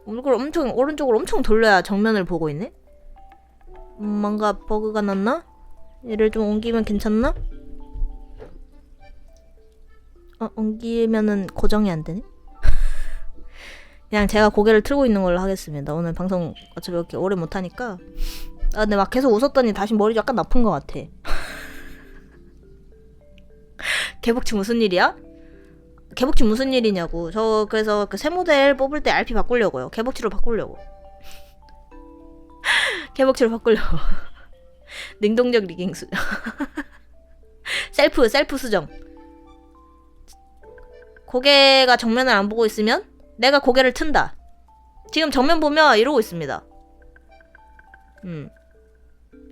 [SPEAKER 1] 얼굴 오른쪽으로 엄청 돌려야 정면을 보고 있네? 뭔가 버그가 났나? 얘를 좀 옮기면 괜찮나? 옮기면은 고정이 안 되네? 그냥 제가 고개를 틀고 있는 걸로 하겠습니다. 오늘 방송 어차피 이렇게 오래 못하니까. 근데 막 계속 웃었더니 다시 머리 약간 나쁜 것 같아. 개복치 무슨 일이야? 개복치 무슨 일이냐고. 저 그래서 그 새 모델 뽑을 때 RP 바꾸려고요. 개복치로 바꾸려고. 개복치로 바꾸려고. 능동적 리깅 수정. 셀프 수정. 고개가 정면을 안 보고 있으면 내가 고개를 튼다. 지금 정면 보면 이러고 있습니다.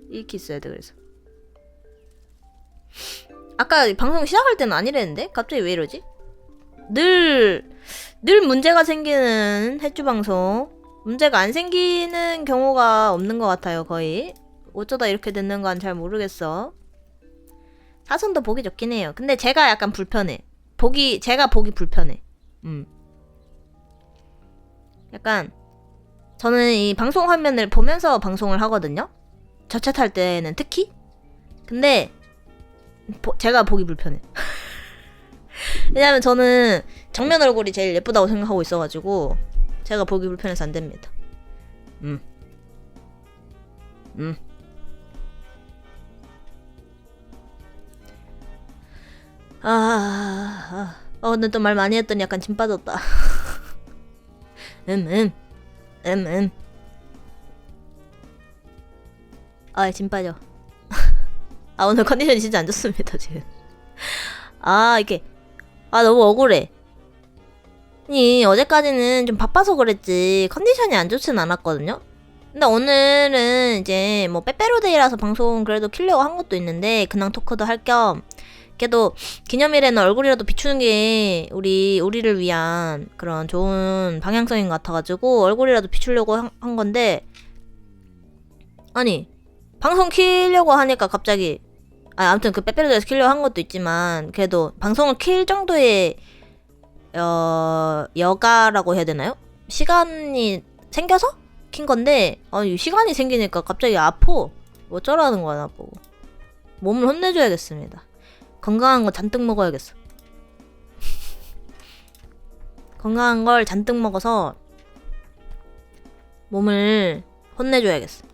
[SPEAKER 1] 이렇게 있어야 돼. 그래서 아까 방송 시작할 때는 아니랬는데 갑자기 왜 이러지? 늘 문제가 생기는 해주 방송. 문제가 안 생기는 경우가 없는 것 같아요. 거의. 어쩌다 이렇게 됐는 건 잘 모르겠어. 사선도 보기 좋긴 해요. 근데 제가 약간 불편해. 제가 보기 불편해. 약간 저는 이 방송 화면을 보면서 방송을 하거든요. 저챗할 때는 특히. 근데 제가 보기 불편해. 왜냐면 저는 정면 얼굴이 제일 예쁘다고 생각하고 있어가지고 제가 보기 불편해서 안 됩니다. 근데 또 말 많이 했더니 약간 진 빠졌다. 진 빠져. 오늘 컨디션이 진짜 안 좋습니다, 지금. 이게. 너무 억울해. 아니, 어제까지는 좀 바빠서 그랬지, 컨디션이 안 좋진 않았거든요? 근데 오늘은 이제 뭐 빼빼로데이라서 방송 그래도 키려고 한 것도 있는데, 근황 토크도 할 겸, 그래도 기념일에는 얼굴이라도 비추는 게 우리를 위한 그런 좋은 방향성인 것 같아가지고, 얼굴이라도 비추려고 한 건데, 아니, 방송 키려고 하니까 갑자기 아무튼 그 빼빼로데이에서 키려고 한 것도 있지만 그래도 방송을 킬 정도의 여가라고 해야 되나요? 시간이 생겨서 킨 건데 시간이 생기니까 갑자기 아파. 어쩌라는 거야 나보고. 몸을 혼내줘야겠습니다. 건강한 거 잔뜩 먹어야겠어. 건강한 걸 잔뜩 먹어서 몸을 혼내줘야겠어.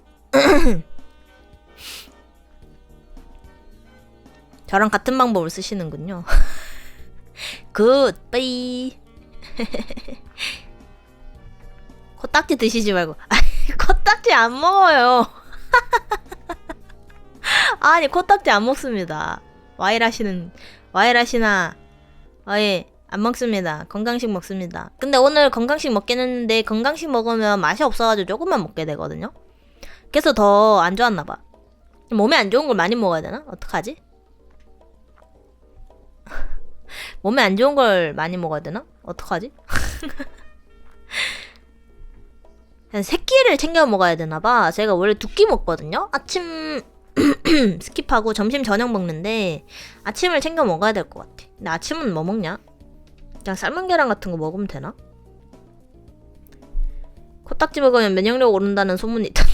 [SPEAKER 1] 저랑 같은 방법을 쓰시는군요. 굿, 빠이. 코딱지 드시지 말고. 코딱지 안 먹어요. 아니, 코딱지 안 먹습니다. 와일하시나. 안 먹습니다. 건강식 먹습니다. 근데 오늘 건강식 먹긴 했는데, 건강식 먹으면 맛이 없어가지고 조금만 먹게 되거든요? 그래서 더 안 좋았나봐. 몸에 안 좋은 걸 많이 먹어야 되나? 어떡하지? 몸에 안 좋은 걸 많이 먹어야 되나? 어떡하지? 새끼를 챙겨 먹어야 되나봐. 제가 원래 2끼 먹거든요? 아침 스킵하고 점심 저녁 먹는데 아침을 챙겨 먹어야 될 것 같아. 근데 아침은 뭐 먹냐? 그냥 삶은 계란 같은 거 먹으면 되나? 코딱지 먹으면 면역력 오른다는 소문이 있던데.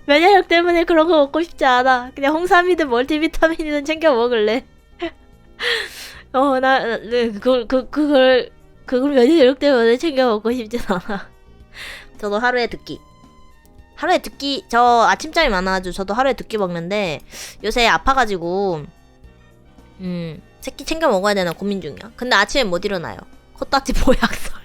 [SPEAKER 1] 면역력 때문에 그런 거 먹고 싶지 않아. 그냥 홍삼이든 멀티비타민이든 챙겨 먹을래. 그걸 면역력 때문에 챙겨 먹고 싶진 않아. 저도 하루에 2끼. 저 아침잠이 많아가지고 저도 하루에 2끼 먹는데 요새 아파가지고 새끼 챙겨 먹어야 되나 고민 중이야. 근데 아침에 못 일어나요. 코딱지 보약설.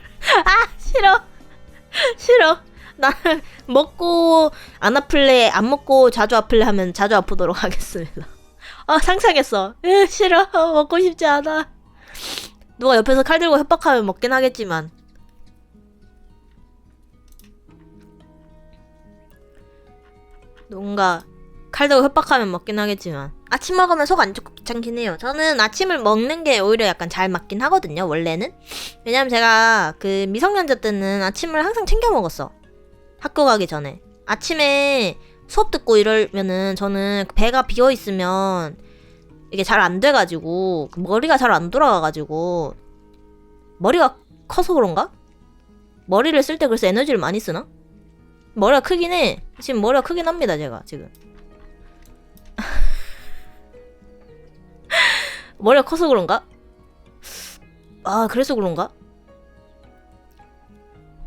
[SPEAKER 1] 싫어. 나는 먹고 안 아플래, 안 먹고 자주 아플래 하면 자주 아프도록 하겠습니다. 상상했어. 싫어. 먹고 싶지 않아. 누가 옆에서 칼 들고 협박하면 먹긴 하겠지만. 누군가 칼 들고 협박하면 먹긴 하겠지만. 아침 먹으면 속 안 좋고 귀찮긴 해요. 저는 아침을 먹는 게 오히려 약간 잘 맞긴 하거든요, 원래는. 왜냐면 제가 그 미성년자 때는 아침을 항상 챙겨 먹었어. 학교 가기 전에. 아침에 수업 듣고 이러면은 저는 배가 비어있으면 이게 잘 안 돼가지고 머리가 잘 안 돌아가가지고 머리가 커서 그런가? 머리를 쓸 때 그래서 에너지를 많이 쓰나? 머리가 크긴 해. 지금 머리가 크긴 합니다 제가 지금. 머리가 커서 그런가? 그래서 그런가?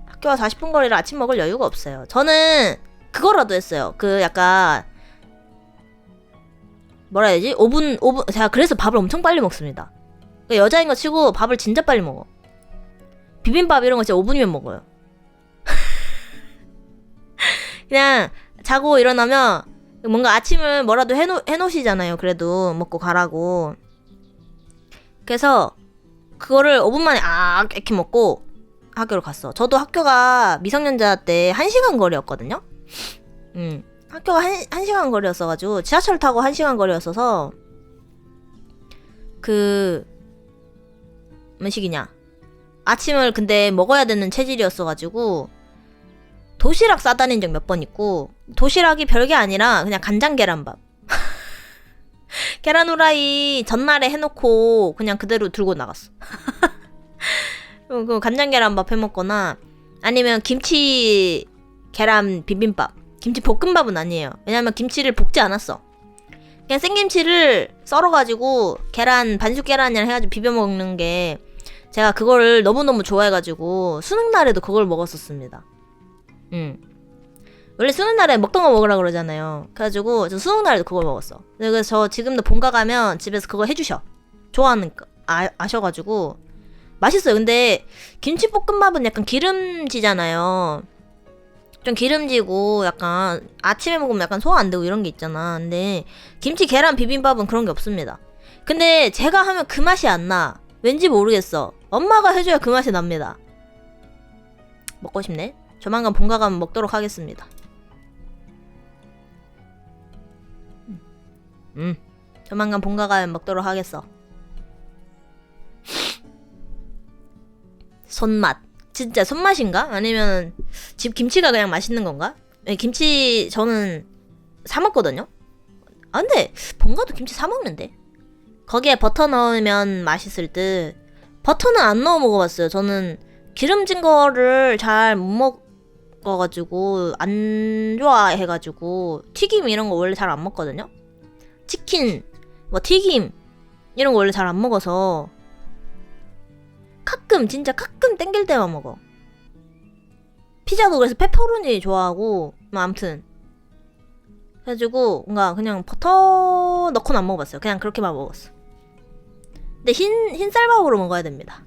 [SPEAKER 1] 학교와 40분 거리를 아침 먹을 여유가 없어요. 저는 그거라도 했어요. 그 약간 뭐라 해야지? 5분 제가 그래서 밥을 엄청 빨리 먹습니다. 그러니까 여자인 거 치고 밥을 진짜 빨리 먹어. 비빔밥 이런 거 진짜 5분이면 먹어요. 그냥 자고 일어나면 뭔가 아침을 뭐라도 해놓으시잖아요. 그래도 먹고 가라고. 그래서 그거를 5분 만에 이렇게 먹고 학교를 갔어. 저도 학교가 미성년자 때 1시간 거리였거든요. 학교가 1시간 거리였어가지고 지하철 타고 1시간 거리였어서 몇 시기냐? 아침을 근데 먹어야 되는 체질이었어가지고 도시락 싸다닌 적 몇 번 있고 도시락이 별게 아니라 그냥 간장 계란밥. 계란 후라이 전날에 해놓고 그냥 그대로 들고 나갔어. 그 간장 계란밥 해먹거나 아니면 김치 계란 비빔밥. 김치 볶음밥은 아니에요. 왜냐면 김치를 볶지 않았어. 그냥 생김치를 썰어가지고 계란 반숙 계란이랑 해가지고 비벼 먹는 게 제가 그거를 너무너무 좋아해가지고 수능 날에도 그걸 먹었었습니다. 원래 수능 날에 먹던 거 먹으라 그러잖아요. 그래가지고 저 수능 날에도 그걸 먹었어. 그래서 저 지금도 본가 가면 집에서 그거 해주셔. 좋아하니까 아셔가지고 맛있어요. 근데 김치볶음밥은 약간 기름지잖아요. 좀 기름지고 약간 아침에 먹으면 약간 소화 안 되고 이런 게 있잖아. 근데 김치 계란 비빔밥은 그런 게 없습니다. 근데 제가 하면 그 맛이 안 나. 왠지 모르겠어. 엄마가 해줘야 그 맛이 납니다. 먹고 싶네. 조만간 본가 가면 먹도록 하겠습니다. 조만간 본가 가면 먹도록 하겠어. 손맛. 진짜 손맛인가? 아니면 집 김치가 그냥 맛있는 건가? 김치 저는 사 먹거든요. 아 근데 본가도 김치 사 먹는데. 거기에 버터 넣으면 맛있을 듯. 버터는 안 넣어 먹어봤어요. 저는 기름진 거를 잘 못 먹어가지고 안 좋아해가지고 튀김 이런 거 원래 잘 안 먹거든요. 치킨, 뭐 튀김 이런 거 원래 잘 안 먹어서 가끔 진짜 가끔 땡길 때만 먹어. 피자도 그래서 페퍼로니 좋아하고 뭐 아무튼 그래가지고 뭔가 그냥 버터 넣고는 안 먹어봤어요. 그냥 그렇게만 먹었어. 근데 흰 쌀밥으로 먹어야 됩니다.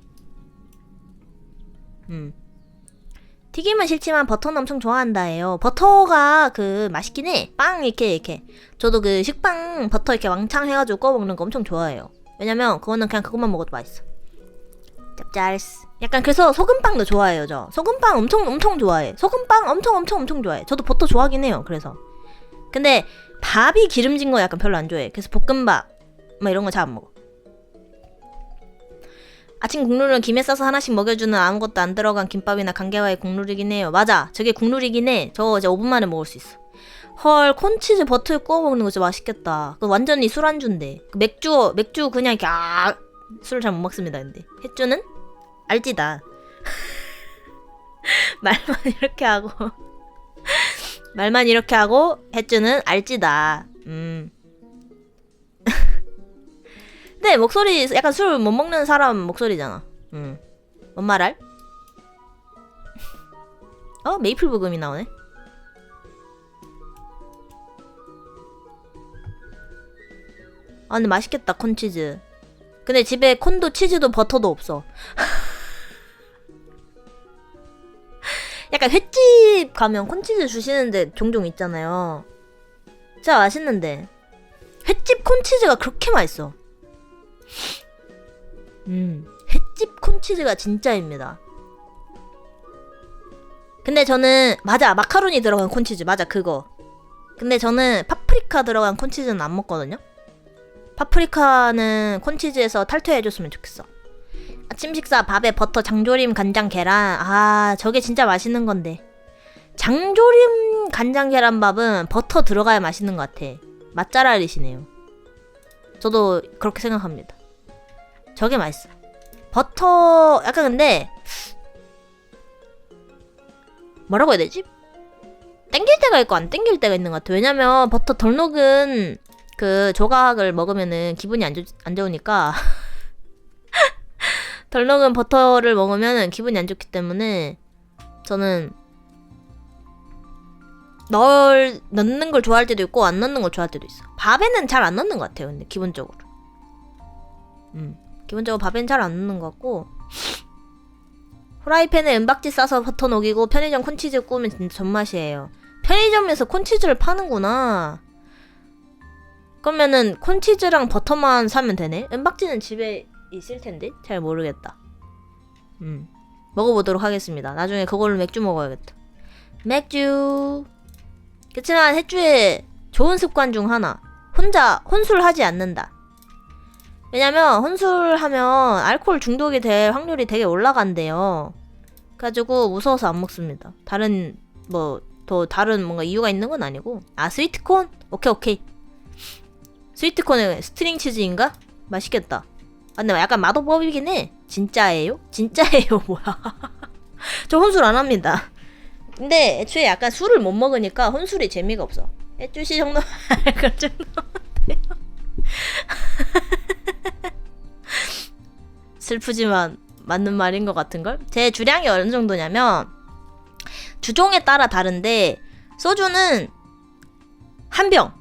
[SPEAKER 1] 튀김은 싫지만 버터는 엄청 좋아한다예요. 버터가 그 맛있긴 해. 빵 이렇게 저도 그 식빵 버터 이렇게 왕창 해가지고 구워 먹는 거 엄청 좋아해요. 왜냐면 그거는 그냥 그것만 먹어도 맛있어. 짭짤스. 약간 그래서 소금빵도 좋아해요. 저 소금빵 엄청 좋아해. 소금빵 엄청 좋아해. 저도 버터 좋아하긴 해요. 그래서 근데 밥이 기름진 거 약간 별로 안 좋아해. 그래서 볶음밥 막 이런 거 잘 안 먹어. 아침 국룰은 김에 싸서 하나씩 먹여주는 아무것도 안 들어간 김밥이나 간계와의 국룰이긴 해요. 맞아, 저게 국룰이긴 해. 저거 이제 5분 만에 먹을 수 있어. 헐, 콘치즈 버터에 구워 먹는 거 진짜 맛있겠다. 그 완전히 술안주인데. 그 맥주 그냥 이렇게 술을 잘 못 먹습니다. 근데 햇주는 알지다. 말만 이렇게 하고 햇주는 알지다. 근데 목소리 약간 술 못 먹는 사람 목소리잖아. 뭔 말할? 메이플 부금이 나오네. 아 근데 맛있겠다 콘치즈. 근데 집에 콘도 치즈도 버터도 없어. 약간 횟집 가면 콘치즈 주시는데 종종 있잖아요. 진짜 맛있는데 횟집 콘치즈가 그렇게 맛있어. 횟집 콘치즈가 진짜입니다. 근데 저는 맞아 마카로니 들어간 콘치즈 맞아 그거. 근데 저는 파프리카 들어간 콘치즈는 안 먹거든요. 파프리카는 콘치즈에서 탈퇴해줬으면 좋겠어. 아침 식사 밥에 버터 장조림 간장 계란. 저게 진짜 맛있는 건데. 장조림 간장 계란밥은 버터 들어가야 맛있는 것 같아. 맛잘알이시네요. 저도 그렇게 생각합니다. 저게 맛있어. 버터 약간 근데 뭐라고 해야 되지? 땡길 때가 있고 안 땡길 때가 있는 것 같아. 왜냐면 버터 덜 녹은 그 조각을 먹으면은 기분이 안 좋으니까 덜 녹은 버터를 먹으면은 기분이 안 좋기 때문에 저는 넣는 걸 좋아할 때도 있고 안 넣는 걸 좋아할 때도 있어. 밥에는 잘 안 넣는 것 같아요. 근데 기본적으로 밥엔 잘 안 넣는 것 같고 후라이팬에 은박지 싸서 버터 녹이고 편의점 콘치즈 구우면 진짜 존맛이에요. 편의점에서 콘치즈를 파는구나. 그러면은 콘치즈랑 버터만 사면 되네? 은박지는 집에 있을 텐데? 잘 모르겠다. 먹어보도록 하겠습니다. 나중에 그걸로 맥주 먹어야겠다. 맥주. 그치만 햇주의 좋은 습관 중 하나. 혼자 혼술하지 않는다. 왜냐면 혼술하면 알코올 중독이 될 확률이 되게 올라간대요. 그래가지고 무서워서 안 먹습니다. 다른 뭔가 이유가 있는 건 아니고. 스위트콘? 오케이. 스위트콘에 스트링 치즈인가? 맛있겠다. 근데 약간 맛없어보이긴 해. 진짜예요? 뭐야. 저 혼술 안 합니다. 근데 애초에 약간 술을 못 먹으니까 혼술이 재미가 없어. 애쭈씨 정도 그 정도 같아요. 슬프지만 맞는 말인 것 같은걸? 제 주량이 어느 정도냐면 주종에 따라 다른데 소주는 한 병,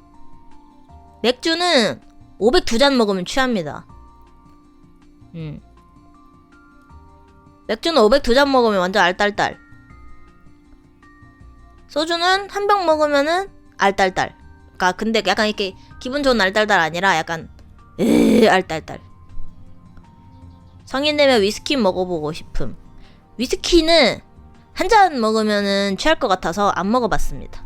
[SPEAKER 1] 맥주는 502잔 먹으면 취합니다. 맥주는 502잔 먹으면 완전 알딸딸. 소주는 한 병 먹으면은 알딸딸. 그러니까 근데 약간 이렇게 기분 좋은 알딸딸 아니라 약간 알딸딸. 성인 되면 위스키 먹어보고 싶음. 위스키는 한 잔 먹으면은 취할 것 같아서 안 먹어봤습니다.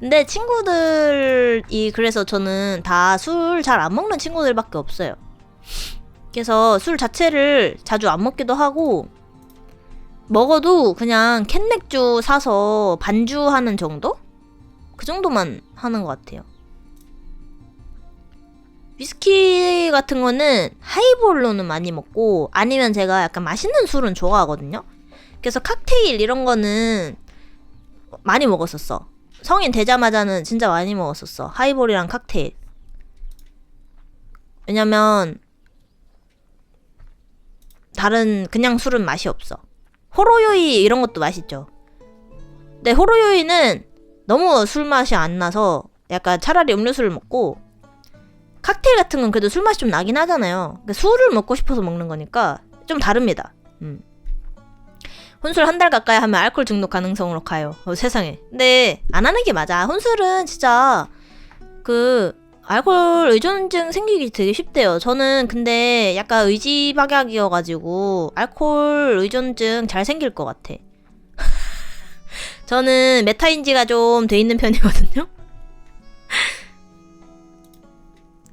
[SPEAKER 1] 근데 친구들이 그래서 저는 다 술 잘 안 먹는 친구들밖에 없어요. 그래서 술 자체를 자주 안 먹기도 하고 먹어도 그냥 캔맥주 사서 반주하는 정도? 그 정도만 하는 것 같아요. 위스키 같은 거는 하이볼로는 많이 먹고 아니면 제가 약간 맛있는 술은 좋아하거든요. 그래서 칵테일 이런 거는 많이 먹었었어. 성인 되자마자는 진짜 많이 먹었었어. 하이볼이랑 칵테일. 왜냐면 다른 그냥 술은 맛이 없어. 호로요이 이런 것도 맛있죠. 근데 호로요이는 너무 술 맛이 안 나서 약간 차라리 음료수를 먹고 칵테일 같은 건 그래도 술 맛이 좀 나긴 하잖아요. 그러니까 술을 먹고 싶어서 먹는 거니까 좀 다릅니다. 혼술 한 달 가까이 하면 알코올 중독 가능성으로 가요. 세상에. 근데 안 하는 게 맞아. 혼술은 진짜 그 알코올 의존증 생기기 되게 쉽대요. 저는 근데 약간 의지박약이어가지고 알코올 의존증 잘 생길 것 같아. 저는 메타인지가 좀 돼 있는 편이거든요.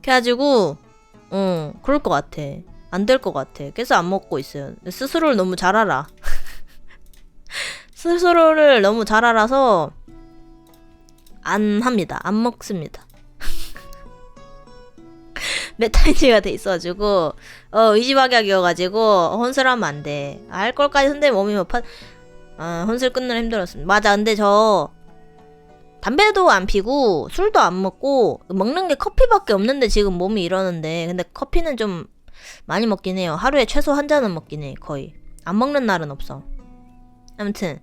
[SPEAKER 1] 그래가지고 그럴 것 같아. 안 될 것 같아. 그래서 안 먹고 있어요. 스스로를 너무 잘 알아. 스스로를 너무 잘 알아서 안 합니다. 안 먹습니다. 메타인지가 돼 있어가지고 의지박약이어가지고 혼술하면 안 돼. 알코올까지 흔들면 몸이 못 혼술 끊느라 힘들었습니다. 맞아. 근데 저 담배도 안 피고 술도 안 먹고 먹는 게 커피밖에 없는데 지금 몸이 이러는데 근데 커피는 좀 많이 먹긴 해요. 하루에 최소 한 잔은 먹긴 해. 거의 안 먹는 날은 없어. 아무튼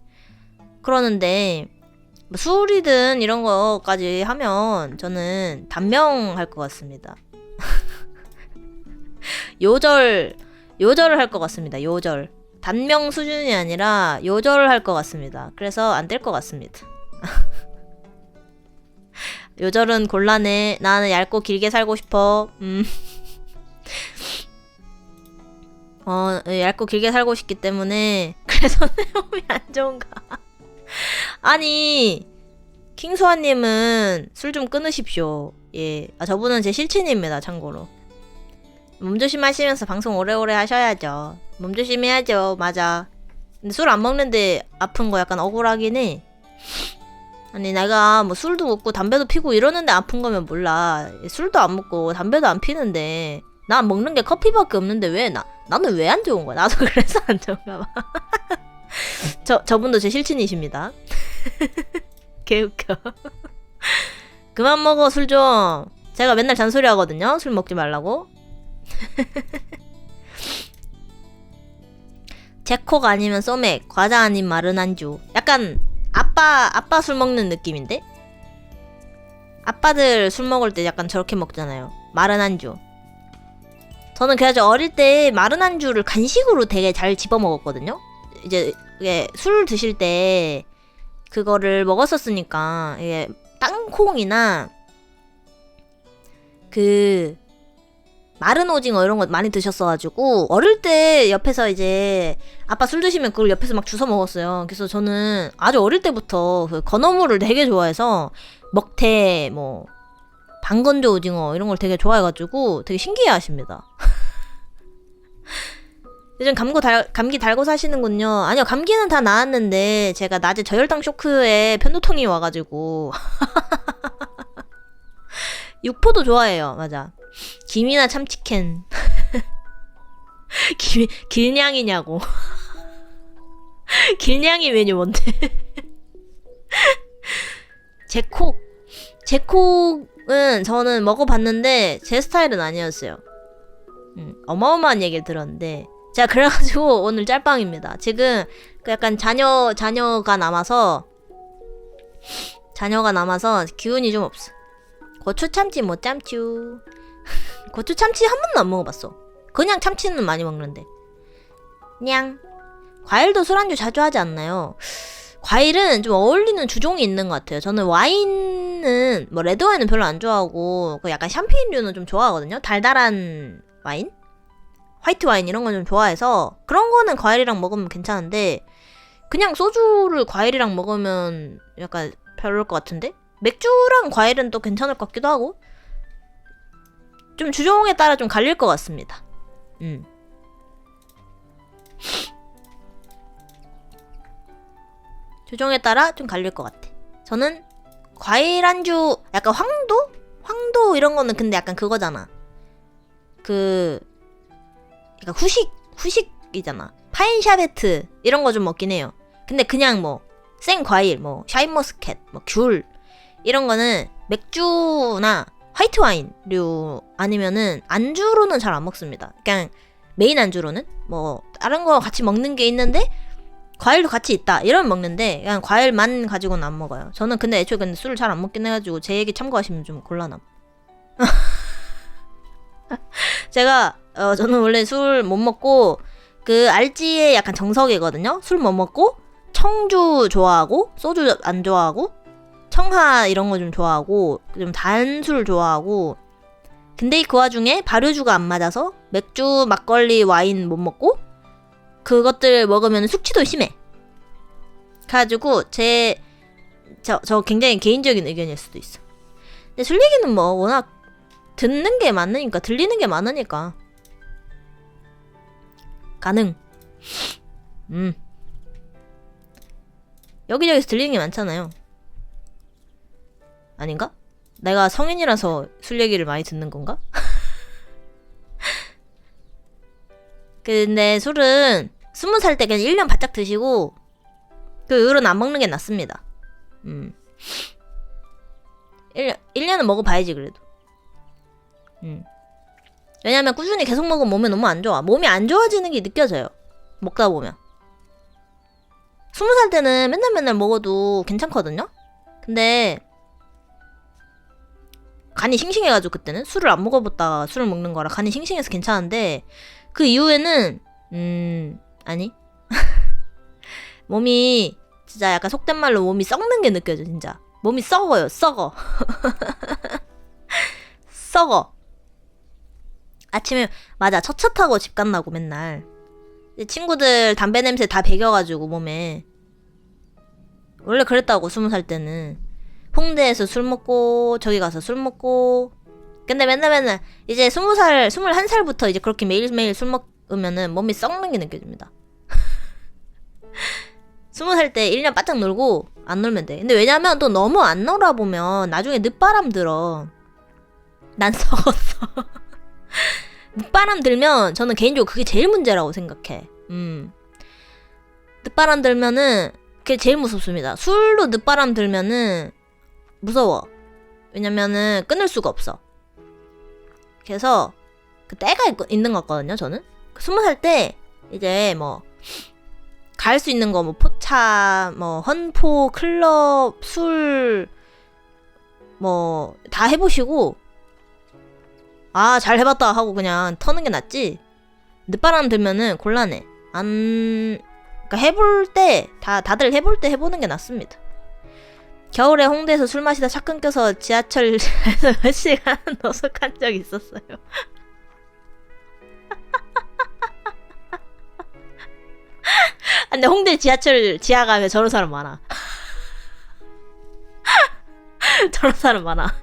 [SPEAKER 1] 그러는데 뭐 술이든 이런 거까지 하면 저는 단명할 것 같습니다. 요절을 할 것 같습니다. 요절. 단명 수준이 아니라 요절을 할 것 같습니다. 그래서 안 될 것 같습니다. 요절은 곤란해. 나는 얇고 길게 살고 싶어. 얇고 길게 살고 싶기 때문에 그래서 내 몸이 안 좋은가. 아니 킹소아님은 술 좀 끊으십시오. 예, 저분은 제 실친입니다. 참고로 몸 조심하시면서 방송 오래오래 하셔야죠. 몸 조심해야죠. 맞아. 근데 술 안 먹는데 아픈 거 약간 억울하긴 해. 아니 내가 뭐 술도 먹고 담배도 피고 이러는데 아픈 거면 몰라. 술도 안 먹고 담배도 안 피는데 나 먹는 게 커피밖에 없는데 왜 나는 왜 안 좋은 거야? 나도 그래서 안 좋은가 봐. 저분도 제 실친이십니다. 개웃겨. 그만 먹어 술 좀. 제가 맨날 잔소리 하거든요. 술 먹지 말라고. 제콕 아니면 소맥, 과자 아닌 마른 안주. 약간 아빠 술 먹는 느낌인데? 아빠들 술 먹을 때 약간 저렇게 먹잖아요. 마른 안주. 저는 그래가지고 어릴 때 마른 안주를 간식으로 되게 잘 집어 먹었거든요. 이제 이게 술 드실 때 그거를 먹었었으니까 이게 땅콩이나 그 마른 오징어 이런 거 많이 드셨어가지고 어릴 때 옆에서 이제 아빠 술 드시면 그걸 옆에서 막 주워 먹었어요. 그래서 저는 아주 어릴 때부터 그 건어물을 되게 좋아해서 먹태 뭐 방건조 오징어 이런 걸 되게 좋아해가지고 되게 신기해하십니다. 요즘 감기 달고 사시는군요. 아니요, 감기는 다 나았는데 제가 낮에 저혈당 쇼크에 편두통이 와가지고 육포도 좋아해요. 맞아. 김이나 참치캔. 길냥이냐고. 길냥이 메뉴 뭔데? 제콕은 저는 먹어봤는데 제 스타일은 아니었어요. 어마어마한 얘기를 들었는데 제가 그래가지고 오늘 짤방입니다. 지금 그 약간 자녀가 남아서 기운이 좀 없어. 고추 참치 못 참쭈. 고추 참치 한 번도 안 먹어봤어. 그냥 참치는 많이 먹는데. 냥. 과일도 술안주 자주 하지 않나요? 과일은 좀 어울리는 주종이 있는 것 같아요. 저는 와인은 뭐 레드와인은 별로 안 좋아하고 그 약간 샴페인류는 좀 좋아하거든요. 달달한 와인? 화이트 와인 이런 건 좀 좋아해서 그런 거는 과일이랑 먹으면 괜찮은데 그냥 소주를 과일이랑 먹으면 약간 별로일 것 같은데? 맥주랑 과일은 또 괜찮을 것 같기도 하고 좀 주종에 따라 좀 갈릴 것 같습니다. 주종에 따라 좀 갈릴 것 같아. 저는 과일 안주 약간 황도 이런 거는 근데 약간 그거잖아. 그러니까 후식이잖아. 파인샤베트 이런 거 좀 먹긴 해요. 근데 그냥 뭐 생과일, 뭐 샤인머스켓, 뭐 귤 이런 거는 맥주나 화이트 와인류 아니면은 안주로는 잘 안 먹습니다. 그냥 메인 안주로는 뭐 다른 거 같이 먹는 게 있는데 과일도 같이 있다 이러면 먹는데 그냥 과일만 가지고는 안 먹어요. 저는 근데 애초에 근데 술을 잘 안 먹긴 해가지고 제 얘기 참고하시면 좀 곤란함. 제가 저는 원래 술 못 먹고 그 알지의 약간 정석이거든요. 술 못 먹고 청주 좋아하고 소주 안 좋아하고 청하 이런 거 좀 좋아하고 좀 단술 좋아하고 근데 그 와중에 발효주가 안 맞아서 맥주, 막걸리, 와인 못 먹고 그것들 먹으면 숙취도 심해. 그래가지고 저 굉장히 개인적인 의견일 수도 있어. 근데 술 얘기는 뭐 워낙 듣는 게 많으니까 들리는 게 많으니까 가능. 여기저기서 들리는 게 많잖아요. 아닌가? 내가 성인이라서 술 얘기를 많이 듣는 건가? 근데 술은 20살 때 그냥 1년 바짝 드시고 그 이후로는 안 먹는 게 낫습니다. 1년은 먹어봐야지 그래도. 왜냐면 꾸준히 계속 먹으면 몸에 너무 안 좋아. 몸이 안 좋아지는 게 느껴져요. 먹다 보면. 20살 때는 맨날 먹어도 괜찮거든요? 근데 간이 싱싱해가지고 그때는 술을 안 먹어봤다가 술을 먹는 거라 간이 싱싱해서 괜찮은데 그 이후에는 아니 몸이 진짜 약간 속된 말로 몸이 썩는 게 느껴져. 진짜 몸이 썩어요. 썩어. 썩어. 아침에 맞아 첫 차 타고 집 간다고 맨날 친구들 담배 냄새 다 배겨가지고 몸에. 원래 그랬다고 20살 때는 홍대에서 술 먹고 저기 가서 술 먹고. 근데 맨날 이제 20살 21살부터 이제 그렇게 매일매일 술 먹으면은 몸이 썩는 게 느껴집니다. 20살 때 1년 바짝 놀고 안 놀면 돼. 근데 왜냐면 또 너무 안 놀아보면 나중에 늦바람 들어. 난 썩었어. 늦바람 들면 저는 개인적으로 그게 제일 문제라고 생각해. 늦바람 들면은 그게 제일 무섭습니다. 술로 늦바람 들면은 무서워. 왜냐면은 끊을 수가 없어. 그래서 그 때가 있는 것 같거든요. 저는 20살 때 이제 뭐 갈 수 있는 거 뭐 포차, 뭐 헌포, 클럽, 술 뭐 다 해보시고 아 잘 해봤다 하고 그냥 터는 게 낫지. 늦바람 들면은 곤란해. 그러니까 해볼 때 다들 해볼 때 해보는 게 낫습니다. 겨울에 홍대에서 술 마시다 차 끊겨서 지하철에서 몇 시간 노숙한 적 있었어요. 근데 홍대 지하철 지하 가면 저런 사람 많아. 저런 사람 많아.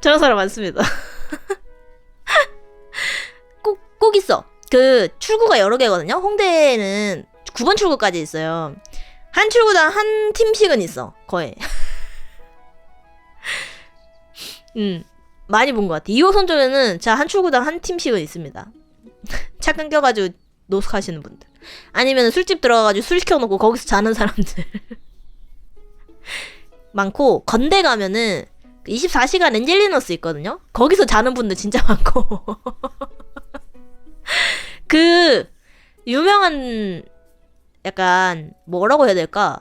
[SPEAKER 1] 저런 사람 많습니다. 꼭 있어. 그 출구가 여러 개거든요. 홍대에는 9번 출구까지 있어요. 한 출구당 한 팀씩은 있어. 거의. 많이 본 것 같아. 2호선 쪽에는 자 한 출구당 한 팀씩은 있습니다. 차 끊겨가지고 노숙하시는 분들. 아니면 술집 들어가가지고 술 시켜놓고 거기서 자는 사람들. 많고 건대 가면은 24시간 엔젤리너스 있거든요. 거기서 자는 분들 진짜 많고. 그 유명한 약간 뭐라고 해야 될까?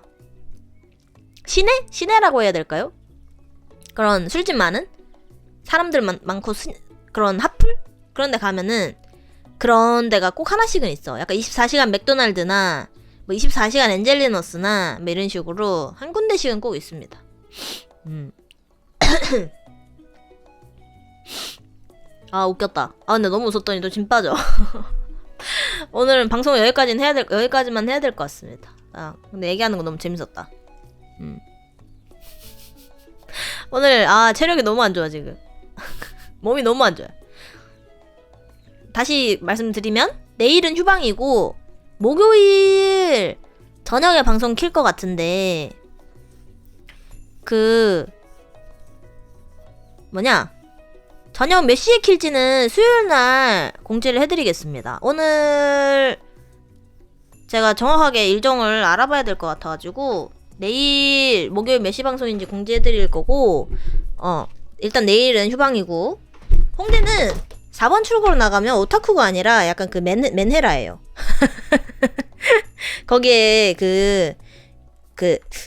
[SPEAKER 1] 시내라고 해야 될까요? 그런 술집 많은 사람들 많고 그런 핫플 그런 데 가면은 그런 데가 꼭 하나씩은 있어. 약간 24시간 맥도날드나 뭐 24시간 엔젤리너스나 뭐 이런 식으로 한 군데씩은 꼭 있습니다. 아 웃겼다. 아 근데 너무 웃었더니 또 진 빠져. 오늘은 방송 여기까지만 해야 될 것 같습니다. 아 근데 얘기하는 거 너무 재밌었다. 오늘 체력이 너무 안 좋아 지금. 몸이 너무 안 좋아. 다시 말씀드리면 내일은 휴방이고 목요일 저녁에 방송 킬 것 같은데 저녁 몇 시에 킬지는 수요일날 공지를 해드리겠습니다. 오늘 제가 정확하게 일정을 알아봐야 될 것 같아가지고 내일 목요일 몇 시 방송인지 공지해드릴 거고 일단 내일은 휴방이고 홍대는 4번 출구로 나가면 오타쿠가 아니라 약간 그 맨헤라예요. 거기에 그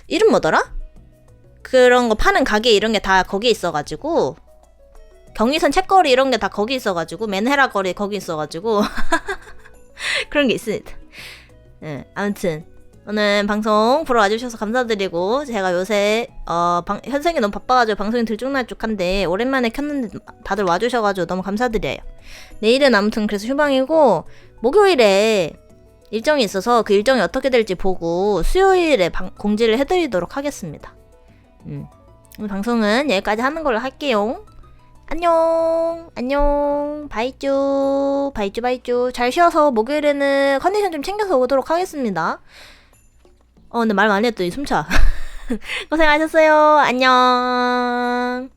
[SPEAKER 1] 이름 뭐더라? 그런 거 파는 가게 이런 게 다 거기에 있어가지고 경의선 책거리 이런 게 다 거기 있어가지고 맨헤라 거리 거기 있어가지고 그런 게 있습니다. 네, 아무튼 오늘 방송 보러 와주셔서 감사드리고 제가 요새 현생이 너무 바빠가지고 방송이 들쭉날쭉한데 오랜만에 켰는데 다들 와주셔가지고 너무 감사드려요. 내일은 아무튼 그래서 휴방이고 목요일에 일정이 있어서 그 일정이 어떻게 될지 보고 수요일에 공지를 해드리도록 하겠습니다. 오늘 방송은 여기까지 하는 걸로 할게요. 안녕 바이쭈 잘 쉬어서 목요일에는 컨디션 좀 챙겨서 오도록 하겠습니다. 근데 말 많이 했더니 숨차. 고생하셨어요. 안녕.